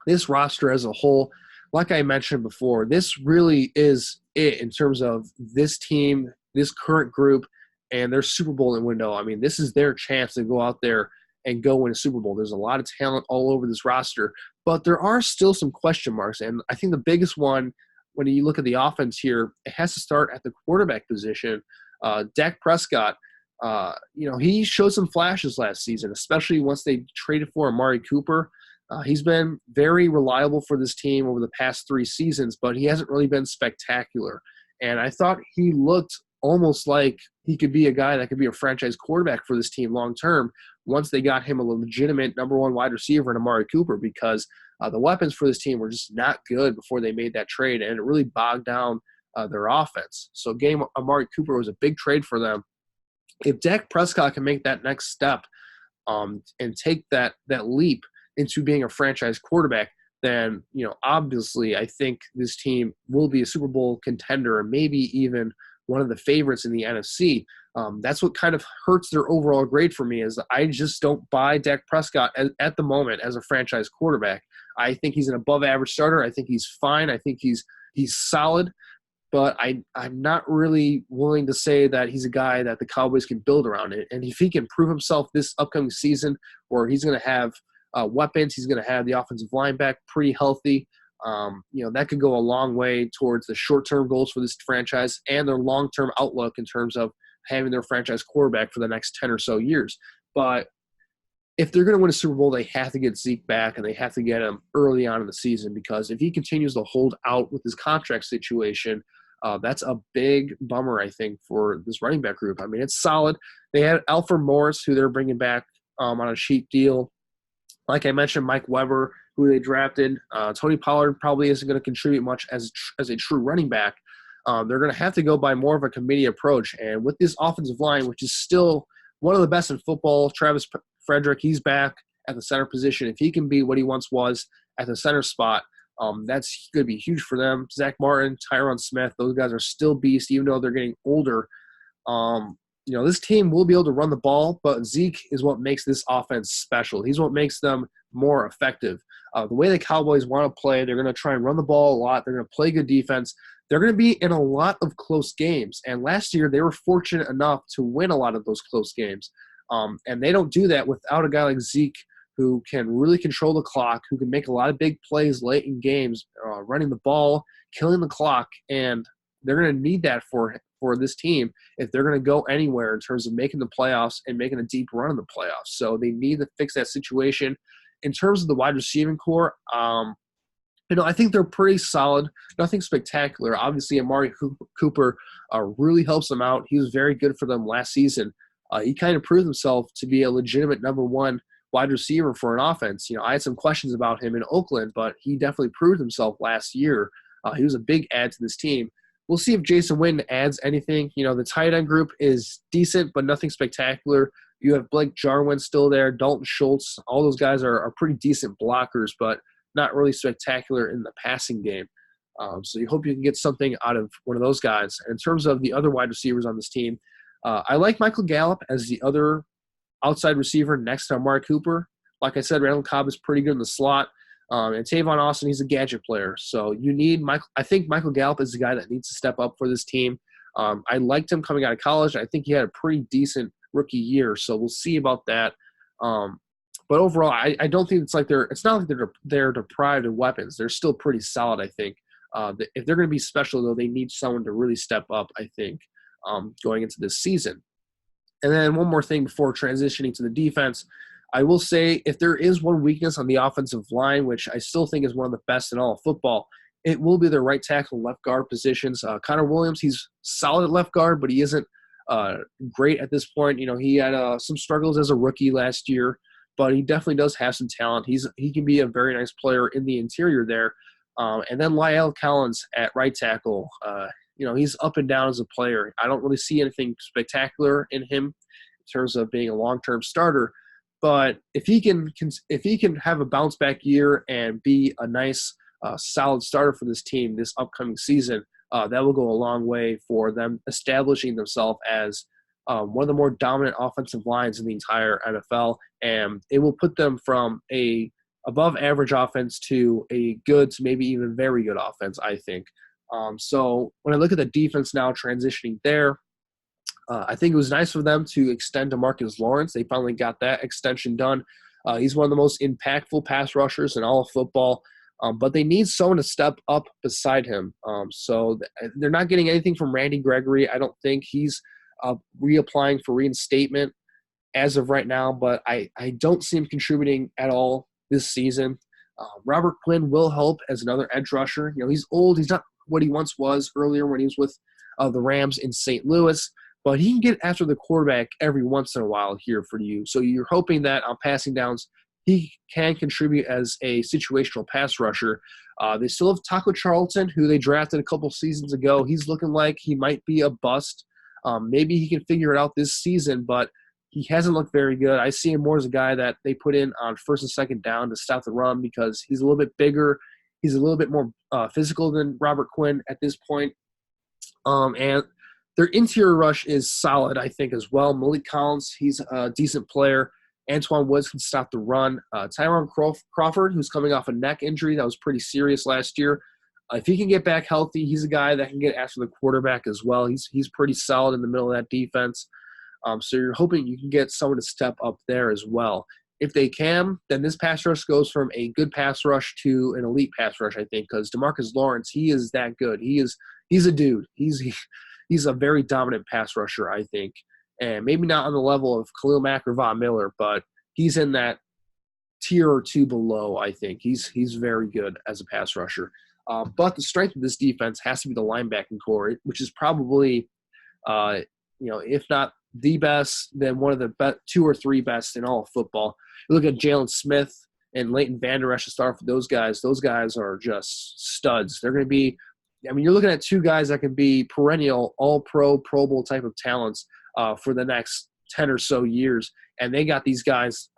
this roster as a whole, like I mentioned before, this really is it in terms of this team, this current group, and their Super Bowl window. I mean, this is their chance to go out there and go win a Super Bowl. There's a lot of talent all over this roster, but there are still some question marks. And I think the biggest one, when you look at the offense here, it has to start at the quarterback position. Dak Prescott, he showed some flashes last season, especially once they traded for Amari Cooper. He's been very reliable for this team over the past 3 seasons, but he hasn't really been spectacular. And I thought he looked almost like he could be a guy that could be a franchise quarterback for this team long term once they got him a legitimate number 1 wide receiver in Amari Cooper, because the weapons for this team were just not good before they made that trade, and it really bogged down their offense. So getting Amari Cooper was a big trade for them. If Dak Prescott can make that next step and take that leap into being a franchise quarterback, then, obviously I think this team will be a Super Bowl contender and maybe even one of the favorites in the NFC. That's what kind of hurts their overall grade for me, is I just don't buy Dak Prescott at the moment as a franchise quarterback. I think he's an above average starter. I think he's fine. I think he's solid. But I'm not really willing to say that he's a guy that the Cowboys can build around it. And if he can prove himself this upcoming season, where he's going to have weapons, he's going to have the offensive line back pretty healthy, that could go a long way towards the short-term goals for this franchise and their long-term outlook in terms of having their franchise quarterback for the next 10 or so years. But if they're going to win a Super Bowl, they have to get Zeke back, and they have to get him early on in the season, because if he continues to hold out with his contract situation, that's a big bummer, I think, for this running back group. I mean, it's solid. They had Alfred Morris, who they're bringing back on a cheap deal. Like I mentioned, Mike Weber, who they drafted. Tony Pollard probably isn't going to contribute much as a true running back. They're going to have to go by more of a committee approach. And with this offensive line, which is still one of the best in football, Travis Frederick, he's back at the center position. If he can be what he once was at the center spot, that's going to be huge for them. Zach Martin, Tyron Smith, those guys are still beasts, even though they're getting older. This team will be able to run the ball, but Zeke is what makes this offense special. He's what makes them more effective. The way the Cowboys want to play, they're going to try and run the ball a lot. They're going to play good defense. They're going to be in a lot of close games. And last year, they were fortunate enough to win a lot of those close games. And they don't do that without a guy like Zeke, who can really control the clock, who can make a lot of big plays late in games, running the ball, killing the clock. And they're going to need that for this team if they're going to go anywhere in terms of making the playoffs and making a deep run in the playoffs. So they need to fix that situation. In terms of the wide receiving core, I think they're pretty solid. Nothing spectacular. Obviously, Amari Cooper really helps them out. He was very good for them last season. He kind of proved himself to be a legitimate number one wide receiver for an offense. I had some questions about him in Oakland, but he definitely proved himself last year. He was a big add to this team. We'll see if Jason Witten adds anything. The tight end group is decent, but nothing spectacular. You have Blake Jarwin still there, Dalton Schultz. All those guys are pretty decent blockers, but not really spectacular in the passing game. So you hope you can get something out of one of those guys. And in terms of the other wide receivers on this team, I like Michael Gallup as the other outside receiver next to Amari Cooper. Like I said, Randall Cobb is pretty good in the slot. And Tavon Austin, he's a gadget player. So you need Michael. I think Michael Gallup is the guy that needs to step up for this team. I liked him coming out of college. I think he had a pretty decent rookie year. So we'll see about that. But overall, I don't think it's not like they're deprived of weapons. They're still pretty solid, I think. If they're going to be special, though, they need someone to really step up, I think, going into this season. And then one more thing before transitioning to the defense. I will say if there is one weakness on the offensive line, which I still think is one of the best in all of football, it will be their right tackle and left guard positions. Connor Williams, he's solid at left guard, but he isn't great at this point. He had some struggles as a rookie last year, but he definitely does have some talent. He can be a very nice player in the interior there. And then La'el Collins at right tackle. He's up and down as a player. I don't really see anything spectacular in him in terms of being a long-term starter. But if he can have a bounce back year and be a nice, solid starter for this team this upcoming season, that will go a long way for them establishing themselves as one of the more dominant offensive lines in the entire NFL, and it will put them from a above average offense to a good to maybe even very good offense, I think. So when I look at the defense now transitioning there, I think it was nice for them to extend DeMarcus Lawrence. They finally got that extension done. He's one of the most impactful pass rushers in all of football, but they need someone to step up beside him. So they're not getting anything from Randy Gregory. I don't think he's reapplying for reinstatement as of right now, but I don't see him contributing at all this season. Robert Quinn will help as another edge rusher. He's old. He's not what he once was earlier when he was with the Rams in St. Louis. But he can get after the quarterback every once in a while here for you. So you're hoping that on passing downs, he can contribute as a situational pass rusher. They still have Taco Charlton, who they drafted a couple seasons ago. He's looking like he might be a bust. Maybe he can figure it out this season, but he hasn't looked very good. I see him more as a guy that they put in on first and second down to stop the run because he's a little bit bigger. He's a little bit more physical than Robert Quinn at this point. And their interior rush is solid, I think, as well. Malik Collins, he's a decent player. Antoine Woods can stop the run. Tyron Crawford, who's coming off a neck injury that was pretty serious last year. If he can get back healthy, he's a guy that can get after the quarterback as well. He's pretty solid in the middle of that defense. So you're hoping you can get someone to step up there as well. If they can, then this pass rush goes from a good pass rush to an elite pass rush, I think, because DeMarcus Lawrence, he is that good. He's a dude. He's a very dominant pass rusher, I think. And maybe not on the level of Khalil Mack or Von Miller, but he's in that tier or two below, I think. He's very good as a pass rusher. But the strength of this defense has to be the linebacking core, which is probably, if not the best, then one of the two or three best in all of football. You look at Jalen Smith and Leighton Vander Esch to start for those guys. Those guys are just studs. They're going to be – you're looking at two guys that can be perennial all-pro, Pro Bowl type of talents for the next 10 or so years. And they got these guys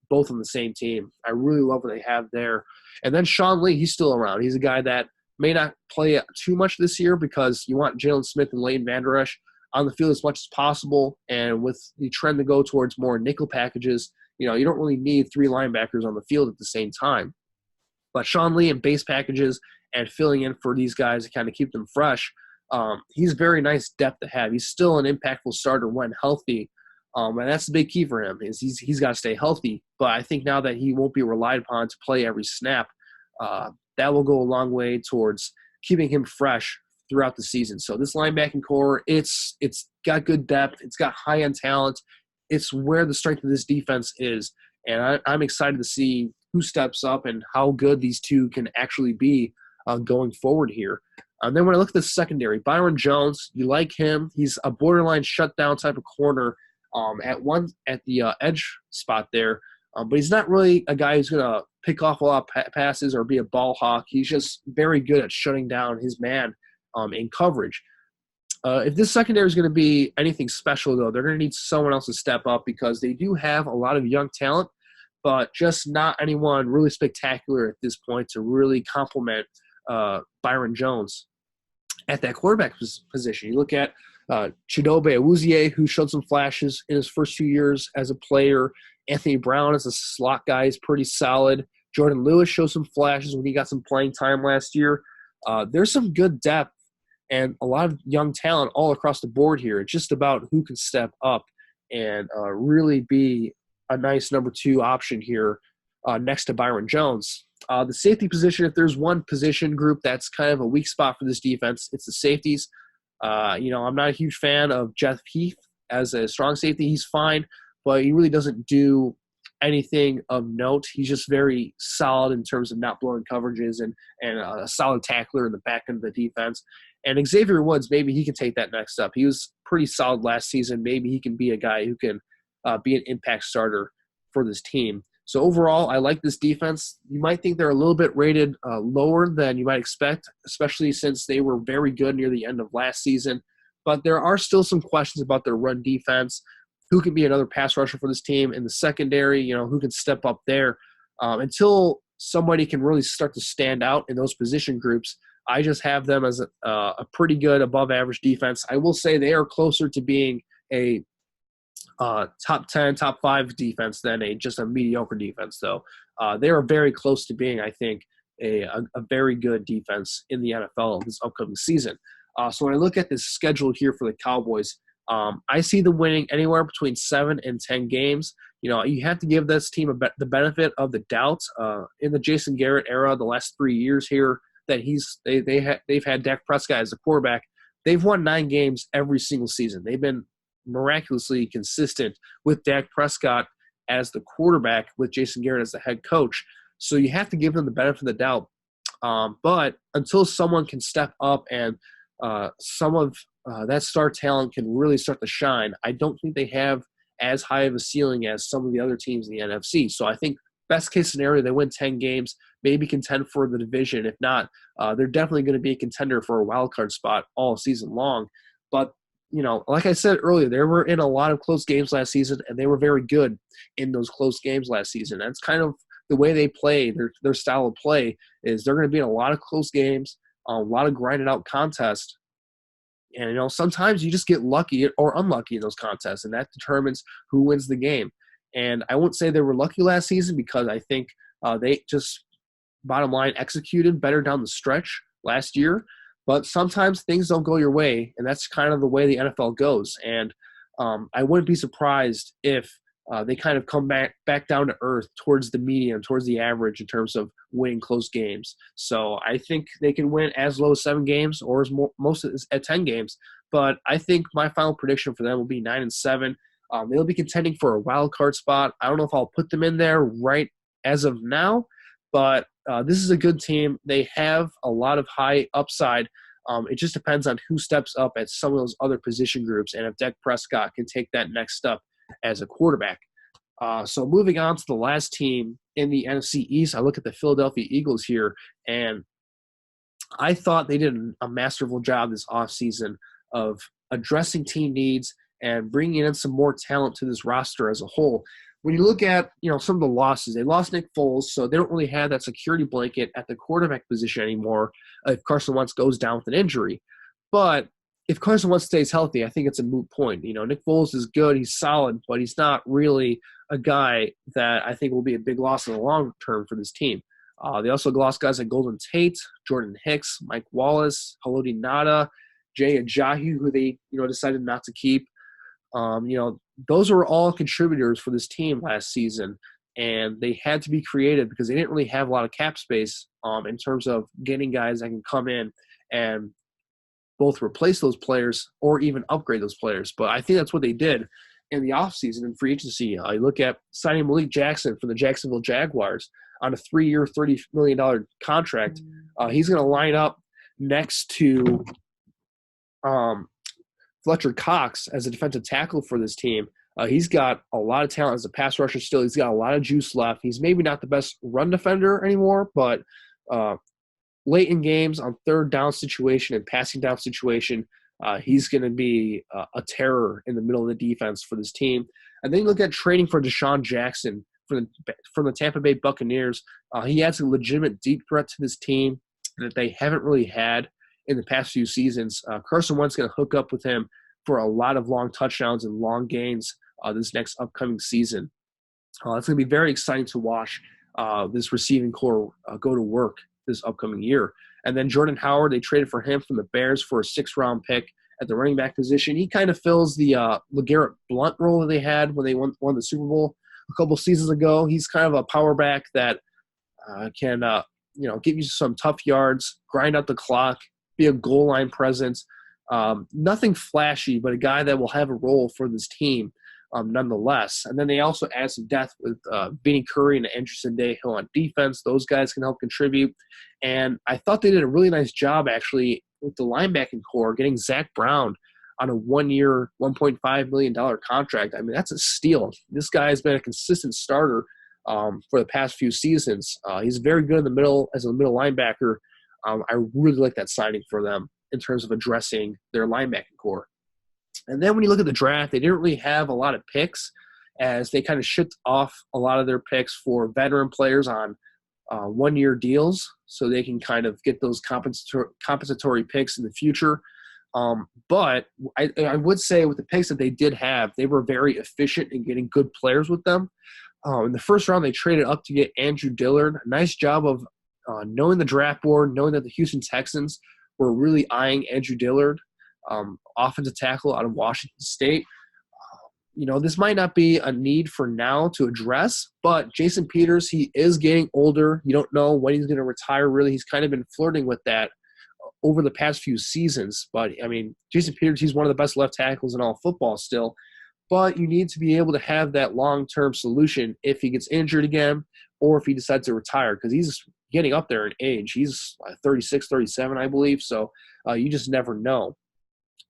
both on the same team. I really love what they have there. And then Sean Lee, he's still around. He's a guy that may not play too much this year because you want Jalen Smith and Leighton Vander Esch on the field as much as possible. And with the trend to go towards more nickel packages, you don't really need three linebackers on the field at the same time. But Sean Lee in base packages and filling in for these guys to kind of keep them fresh, he's very nice depth to have. He's still an impactful starter when healthy, and that's the big key for him is he's got to stay healthy. But I think now that he won't be relied upon to play every snap, that will go a long way towards keeping him fresh throughout the season. So this linebacking core, it's got good depth. It's got high-end talent. It's where the strength of this defense is. And I'm excited to see who steps up and how good these two can actually be going forward here. Then when I look at the secondary, Byron Jones, you like him. He's a borderline shutdown type of corner at the edge spot there. But he's not really a guy who's going to pick off a lot of passes or be a ball hawk. He's just very good at shutting down his man in coverage. If this secondary is going to be anything special, though, they're going to need someone else to step up because they do have a lot of young talent, but just not anyone really spectacular at this point to really complement Byron Jones at that quarterback position. You look at Chidobe Awuzie, who showed some flashes in his first 2 years as a player. Anthony Brown is a slot guy. He's pretty solid. Jordan Lewis showed some flashes when he got some playing time last year. There's some good depth and a lot of young talent all across the board here. It's just about who can step up and really be a nice number 2 option here next to Byron Jones. The safety position, if there's one position group that's kind of a weak spot for this defense, it's the safeties. I'm not a huge fan of Jeff Heath as a strong safety. He's fine, but he really doesn't do anything of note. He's just very solid in terms of not blowing coverages and a solid tackler in the back end of the defense. And Xavier Woods, maybe he can take that next step. He was pretty solid last season. Maybe he can be a guy who can be an impact starter for this team. So overall, I like this defense. You might think they're a little bit rated lower than you might expect, especially since they were very good near the end of last season. But there are still some questions about their run defense. Who can be another pass rusher for this team in the secondary? Who can step up there? Until somebody can really start to stand out in those position groups, I just have them as a pretty good above-average defense. I will say they are closer to being a top 10, top 5 defense than just a mediocre defense, though. They are very close to being, I think, a very good defense in the NFL this upcoming season. So when I look at this schedule here for the Cowboys, I see them winning anywhere between 7 and 10 games. You have to give this team the benefit of the doubt. In the Jason Garrett era, the last 3 years here that they've had Dak Prescott as a quarterback, they've won 9 games every single season. They've been miraculously consistent with Dak Prescott as the quarterback, with Jason Garrett as the head coach. So you have to give them the benefit of the doubt. But until someone can step up and some of that star talent can really start to shine, I don't think they have as high of a ceiling as some of the other teams in the NFC. So I think best case scenario, they win 10 games, maybe contend for the division. If not, they're definitely going to be a contender for a wild card spot all season long. But like I said earlier, they were in a lot of close games last season, and they were very good in those close games last season. That's kind of the way they play. Their style of play is they're going to be in a lot of close games, a lot of grinded out contests. And, sometimes you just get lucky or unlucky in those contests, and that determines who wins the game. And I won't say they were lucky last season because I think they just, bottom line, executed better down the stretch last year. But sometimes things don't go your way, and that's kind of the way the NFL goes. And I wouldn't be surprised if they kind of come back down to earth towards the median, towards the average in terms of winning close games. So I think they can win as low as 7 games or as most at 10 games. But I think my final prediction for them will be 9 and 7. They'll be contending for a wild card spot. I don't know if I'll put them in there right as of now, but this is a good team. They have a lot of high upside. It just depends on who steps up at some of those other position groups and if Dak Prescott can take that next step as a quarterback. So moving on to the last team in the NFC East, I look at the Philadelphia Eagles here, and I thought they did a masterful job this offseason of addressing team needs and bringing in some more talent to this roster as a whole. When you look at, some of the losses, they lost Nick Foles, so they don't really have that security blanket at the quarterback position anymore if Carson Wentz goes down with an injury. But if Carson Wentz stays healthy, I think it's a moot point. Nick Foles is good, he's solid, but he's not really a guy that I think will be a big loss in the long term for this team. They also lost guys like Golden Tate, Jordan Hicks, Mike Wallace, Haloti Ngata, Jay Ajayi, who they decided not to keep. Those were all contributors for this team last season, and they had to be creative because they didn't really have a lot of cap space in terms of getting guys that can come in and both replace those players or even upgrade those players. But I think that's what they did in the offseason in free agency. You look at signing Malik Jackson from the Jacksonville Jaguars on a 3-year, $30 million contract. He's going to line up next to Fletcher Cox as a defensive tackle for this team. He's got a lot of talent as a pass rusher still. He's got a lot of juice left. He's maybe not the best run defender anymore, but late in games on third down situation and passing down situation, he's going to be a terror in the middle of the defense for this team. And then you look at trading for Deshaun Jackson from the Tampa Bay Buccaneers. He adds a legitimate deep threat to this team that they haven't really had in the past few seasons. Carson Wentz is going to hook up with him for a lot of long touchdowns and long gains this next upcoming season. It's going to be very exciting to watch this receiving core go to work this upcoming year. And then Jordan Howard, they traded for him from the Bears for a 6th-round pick at the running back position. He kind of fills the LeGarrette Blount role that they had when they won the Super Bowl a couple seasons ago. He's kind of a power back that can give you some tough yards, grind out the clock, be a goal line presence. Nothing flashy, but a guy that will have a role for this team nonetheless. And then they also add some depth with Vinny Curry and Andrew Sendejo on defense. Those guys can help contribute. And I thought they did a really nice job, actually, with the linebacking core, getting Zach Brown on a 1-year, $1.5 million contract. I mean, that's a steal. This guy has been a consistent starter for the past few seasons. He's very good in the middle as a middle linebacker. I really like that signing for them in terms of addressing their linebacking core. And then when you look at the draft, they didn't really have a lot of picks, as they kind of shipped off a lot of their picks for veteran players on 1-year deals, so they can kind of get those compensatory picks in the future. But I would say with the picks that they did have, they were very efficient in getting good players with them. In the first round, they traded up to get Andrew Dillard. A nice job of knowing the draft board, knowing that the Houston Texans were really eyeing Andrew Dillard, offensive tackle out of Washington State. This might not be a need for now to address, but Jason Peters, he is getting older. You don't know when he's going to retire, really. He's kind of been flirting with that over the past few seasons. But, I mean, Jason Peters, he's one of the best left tackles in all football still. But you need to be able to have that long-term solution if he gets injured again or if he decides to retire, because he's getting up there in age. He's 36, 37, I believe. So you just never know.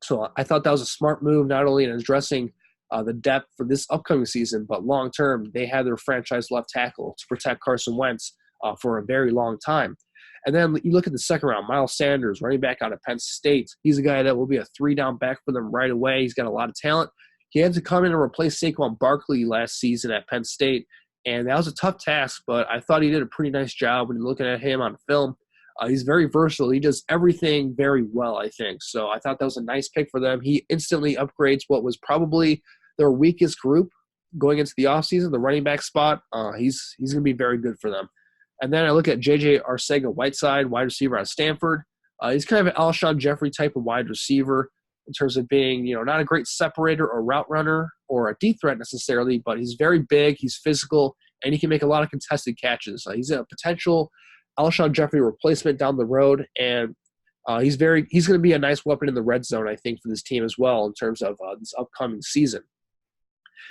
So I thought that was a smart move, not only in addressing the depth for this upcoming season, but long-term, they had their franchise left tackle to protect Carson Wentz for a very long time. And then you look at the second round, Miles Sanders, running back out of Penn State. He's a guy that will be a 3-down back for them right away. He's got a lot of talent. He had to come in and replace Saquon Barkley last season at Penn State, and that was a tough task, but I thought he did a pretty nice job when you're looking at him on film. He's very versatile. He does everything very well, I think. So I thought that was a nice pick for them. He instantly upgrades what was probably their weakest group going into the offseason, the running back spot. He's going to be very good for them. And then I look at J.J. Arcega-Whiteside, wide receiver out of Stanford. He's kind of an Alshon Jeffrey type of wide receiver in terms of being, not a great separator or route runner or a deep threat necessarily, but he's very big, he's physical, and he can make a lot of contested catches. He's a potential Alshon Jeffrey replacement down the road, and he's going to be a nice weapon in the red zone, I think, for this team as well in terms of this upcoming season.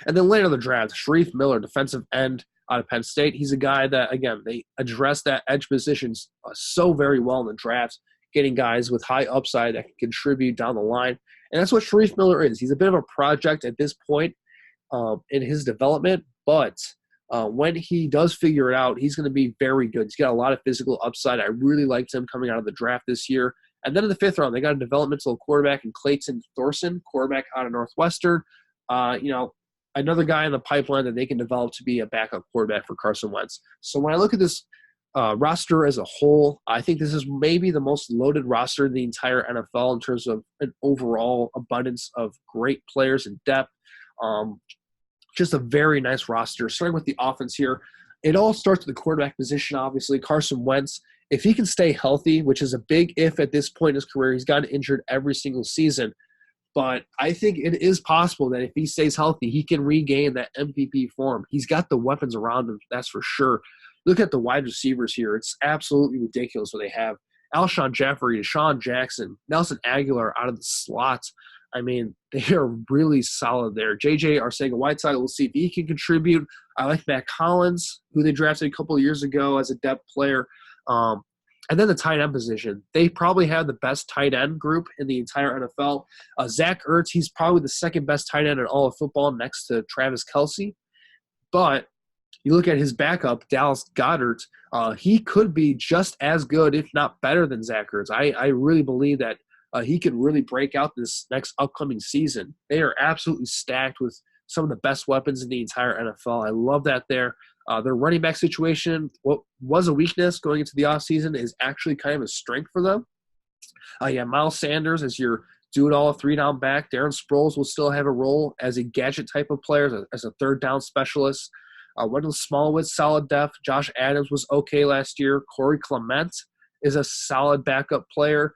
And then later in the draft, Sharif Miller, defensive end out of Penn State. He's a guy that, again, they address that edge positions so very well in the draft, getting guys with high upside that can contribute down the line. And that's what Sharif Miller is. He's a bit of a project at this point in his development, but when he does figure it out, he's going to be very good. He's got a lot of physical upside. I really liked him coming out of the draft this year. And then in the 5th round, they got a developmental quarterback in Clayton Thorson, quarterback out of Northwestern. Another guy in the pipeline that they can develop to be a backup quarterback for Carson Wentz. So when I look at this roster as a whole, I think this is maybe the most loaded roster in the entire NFL in terms of an overall abundance of great players and depth. Just a very nice roster. Starting with the offense here, it all starts with the quarterback position, obviously. Carson Wentz, if he can stay healthy, which is a big if at this point in his career, he's gotten injured every single season. But I think it is possible that if he stays healthy, he can regain that MVP form. He's got the weapons around him, that's for sure. Look at the wide receivers here. It's absolutely ridiculous what they have. Alshon Jeffrey, Deshaun Jackson, Nelson Aguilar out of the slot. I mean, they are really solid there. J.J. Arcega-Whiteside, we'll see if he can contribute. I like Matt Collins, who they drafted a couple of years ago as a depth player. And then the tight end position. They probably have the best tight end group in the entire NFL. Zach Ertz, he's probably the second best tight end in all of football next to Travis Kelce. But you look at his backup, Dallas Goedert, he could be just as good, if not better than Zach Ertz. I really believe that he could really break out this next upcoming season. They are absolutely stacked with some of the best weapons in the entire NFL. I love that there. Their running back situation, what was a weakness going into the offseason, is actually kind of a strength for them. Miles Sanders as your do-it-all three-down back. Darren Sproles will still have a role as a gadget type of player, as a third-down specialist. Wendell Smallwood, solid depth. Josh Adams was okay last year. Corey Clement is a solid backup player.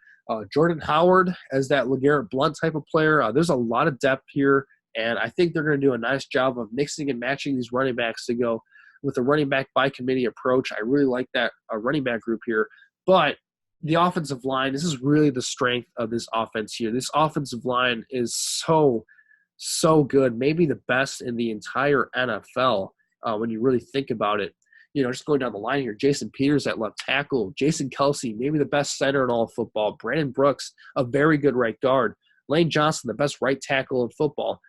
Jordan Howard as that LeGarrette Blount type of player. There's a lot of depth here, and I think they're going to do a nice job of mixing and matching these running backs to go with a running back by committee approach. I really like that running back group here. But the offensive line, this is really the strength of this offense here. This offensive line is so good, maybe the best in the entire NFL when you really think about it. Just going down the line here, Jason Peters at left tackle, Jason Kelce, maybe the best center in all of football, Brandon Brooks, a very good right guard, Lane Johnson, the best right tackle in football.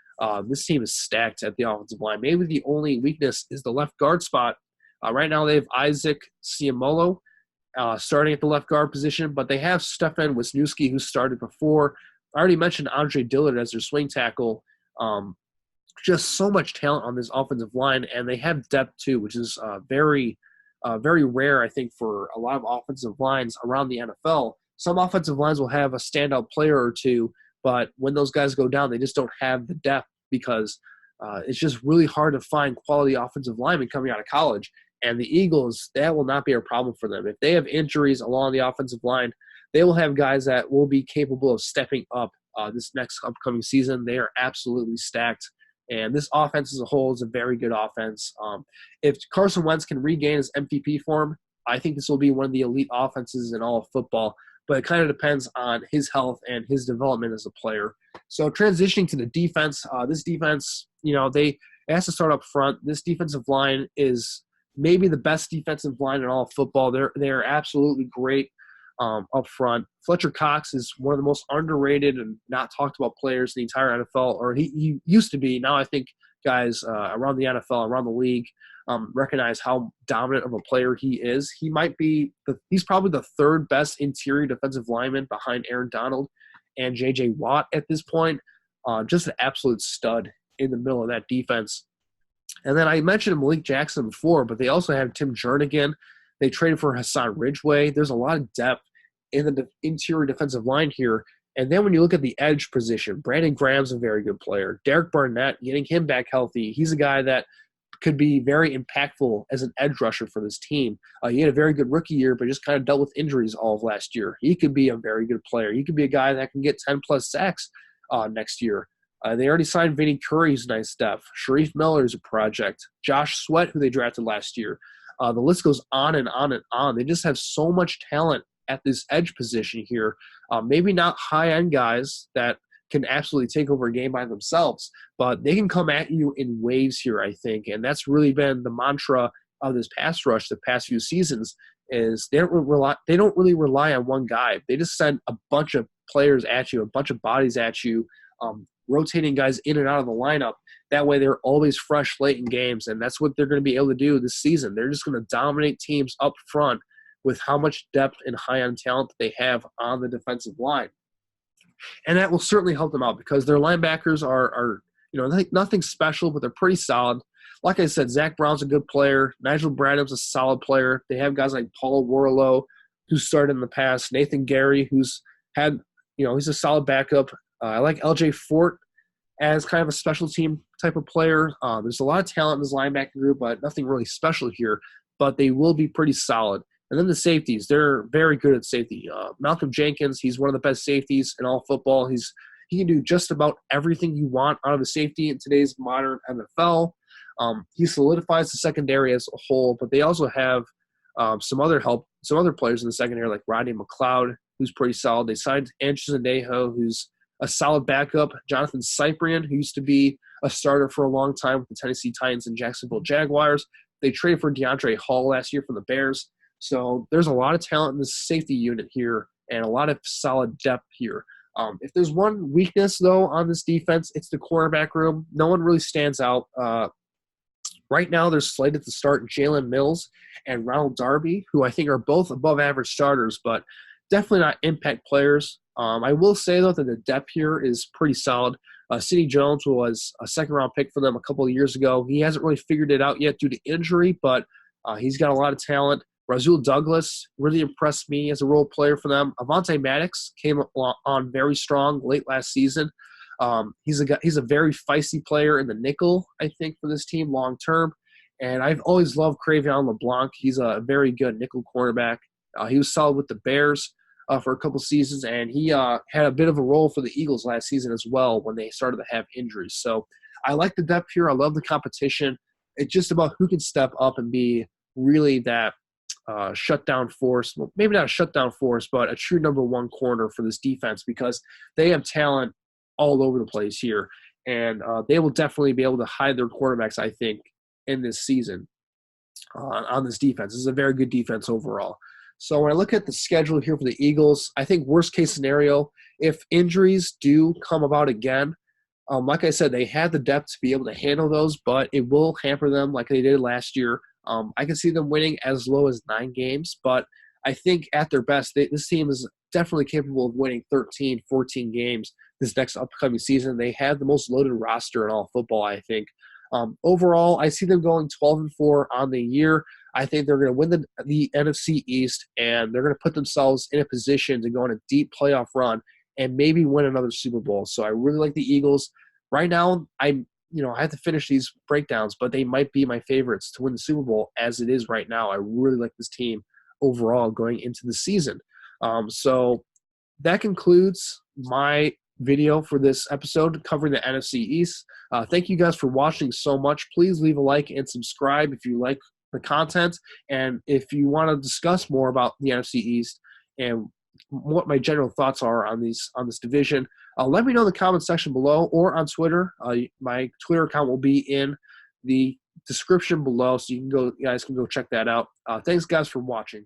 This team is stacked at the offensive line. Maybe the only weakness is the left guard spot. Right now they have Isaac Ciamolo starting at the left guard position, but they have Stefan Wisniewski, who started before. I already mentioned Andre Dillard as their swing tackle. Just so much talent on this offensive line, and they have depth too, which is very rare, I think, for a lot of offensive lines around the NFL. Some offensive lines will have a standout player or two, but when those guys go down, they just don't have the depth because it's just really hard to find quality offensive linemen coming out of college. And the Eagles, that will not be a problem for them. If they have injuries along the offensive line, they will have guys that will be capable of stepping up this next upcoming season. They are absolutely stacked. And this offense as a whole is a very good offense. If Carson Wentz can regain his MVP form, I think this will be one of the elite offenses in all of football. But it kind of depends on his health and his development as a player. So transitioning to the defense, this defense, it has to start up front. This defensive line is maybe the best defensive line in all of football. They're absolutely great up front. Fletcher Cox is one of the most underrated and not talked about players in the entire NFL, or he used to be. Now I think guys around the NFL, around the league, recognize how dominant of a player he is. He's probably the third best interior defensive lineman behind Aaron Donald and J.J. Watt at this point. Just an absolute stud in the middle of that defense. And then I mentioned Malik Jackson before, but they also have Tim Jernigan. They traded for Hassan Ridgeway. There's a lot of depth in the interior defensive line here. And then when you look at the edge position, Brandon Graham's a very good player. Derek Barnett, getting him back healthy, he's a guy that could be very impactful as an edge rusher for this team. He had a very good rookie year, but just kind of dealt with injuries all of last year. He could be a very good player. He could be a guy that can get 10-plus sacks next year. They already signed Vinny Curry, who's nice depth. Sharif Miller is a project. Josh Sweat, who they drafted last year. The list goes on and on and on. They just have so much talent at this edge position here. Maybe not high-end guys that can absolutely take over a game by themselves, but they can come at you in waves here, I think. And that's really been the mantra of this pass rush the past few seasons is they don't really rely on one guy. They just send a bunch of players at you, a bunch of bodies at you, rotating guys in and out of the lineup. That way they're always fresh late in games, and that's what they're going to be able to do this season. They're just going to dominate teams up front with how much depth and high-end talent they have on the defensive line. And that will certainly help them out because their linebackers are nothing special, but they're pretty solid. Like I said, Zach Brown's a good player. Nigel Bradham's a solid player. They have guys like Paul Warlow, who started in the past. Nathan Gary, who's had, he's a solid backup. I like LJ Fort as kind of a special team type of player. There's a lot of talent in this linebacking group, but nothing really special here. But they will be pretty solid. And then the safeties, they're very good at safety. Malcolm Jenkins, he's one of the best safeties in all football. He can do just about everything you want out of a safety in today's modern NFL. He solidifies the secondary as a whole, but they also have some other players in the secondary like Rodney McLeod, who's pretty solid. They signed Andrew Zanejo, who's a solid backup. Jonathan Cyprian, who used to be a starter for a long time with the Tennessee Titans and Jacksonville Jaguars. They traded for DeAndre Hall last year from the Bears. So there's a lot of talent in this safety unit here and a lot of solid depth here. If there's one weakness, though, on this defense, it's the cornerback room. No one really stands out. Right now, they're slated to start Jalen Mills and Ronald Darby, who I think are both above-average starters, but definitely not impact players. I will say, though, that the depth here is pretty solid. Sidney Jones was a second-round pick for them a couple of years ago. He hasn't really figured it out yet due to injury, but he's got a lot of talent. Rasul Douglas really impressed me as a role player for them. Avonte Maddox came on very strong late last season. He's a very feisty player in the nickel, I think, for this team long term. And I've always loved Cravion LeBlanc. He's a very good nickel cornerback. He was solid with the Bears for a couple seasons, and he had a bit of a role for the Eagles last season as well when they started to have injuries. So I like the depth here. I love the competition. It's just about who can step up and be really that shutdown force. Well, maybe not a shutdown force, but a true number one corner for this defense because they have talent all over the place here. And they will definitely be able to hide their quarterbacks, I think, in this season on this defense. This is a very good defense overall. So when I look at the schedule here for the Eagles, I think worst case scenario, if injuries do come about again, like I said, they had the depth to be able to handle those, but it will hamper them like they did last year. I can see them winning as low as 9 games, but I think at their best, this team is definitely capable of winning 13, 14 games this next upcoming season. They have the most loaded roster in all football, I think. Overall, I see them going 12-4 on the year. I think they're going to win the NFC East, and they're going to put themselves in a position to go on a deep playoff run and maybe win another Super Bowl. So I really like the Eagles. Right now, I have to finish these breakdowns, but they might be my favorites to win the Super Bowl as it is right now. I really like this team overall going into the season. So that concludes my video for this episode covering the NFC East. Thank you guys for watching so much. Please leave a like and subscribe if you like the content. And if you want to discuss more about the NFC East and what my general thoughts are on this division, let me know in the comment section below or on Twitter. My Twitter account will be in the description below, so you guys can go check that out. Thanks, guys, for watching.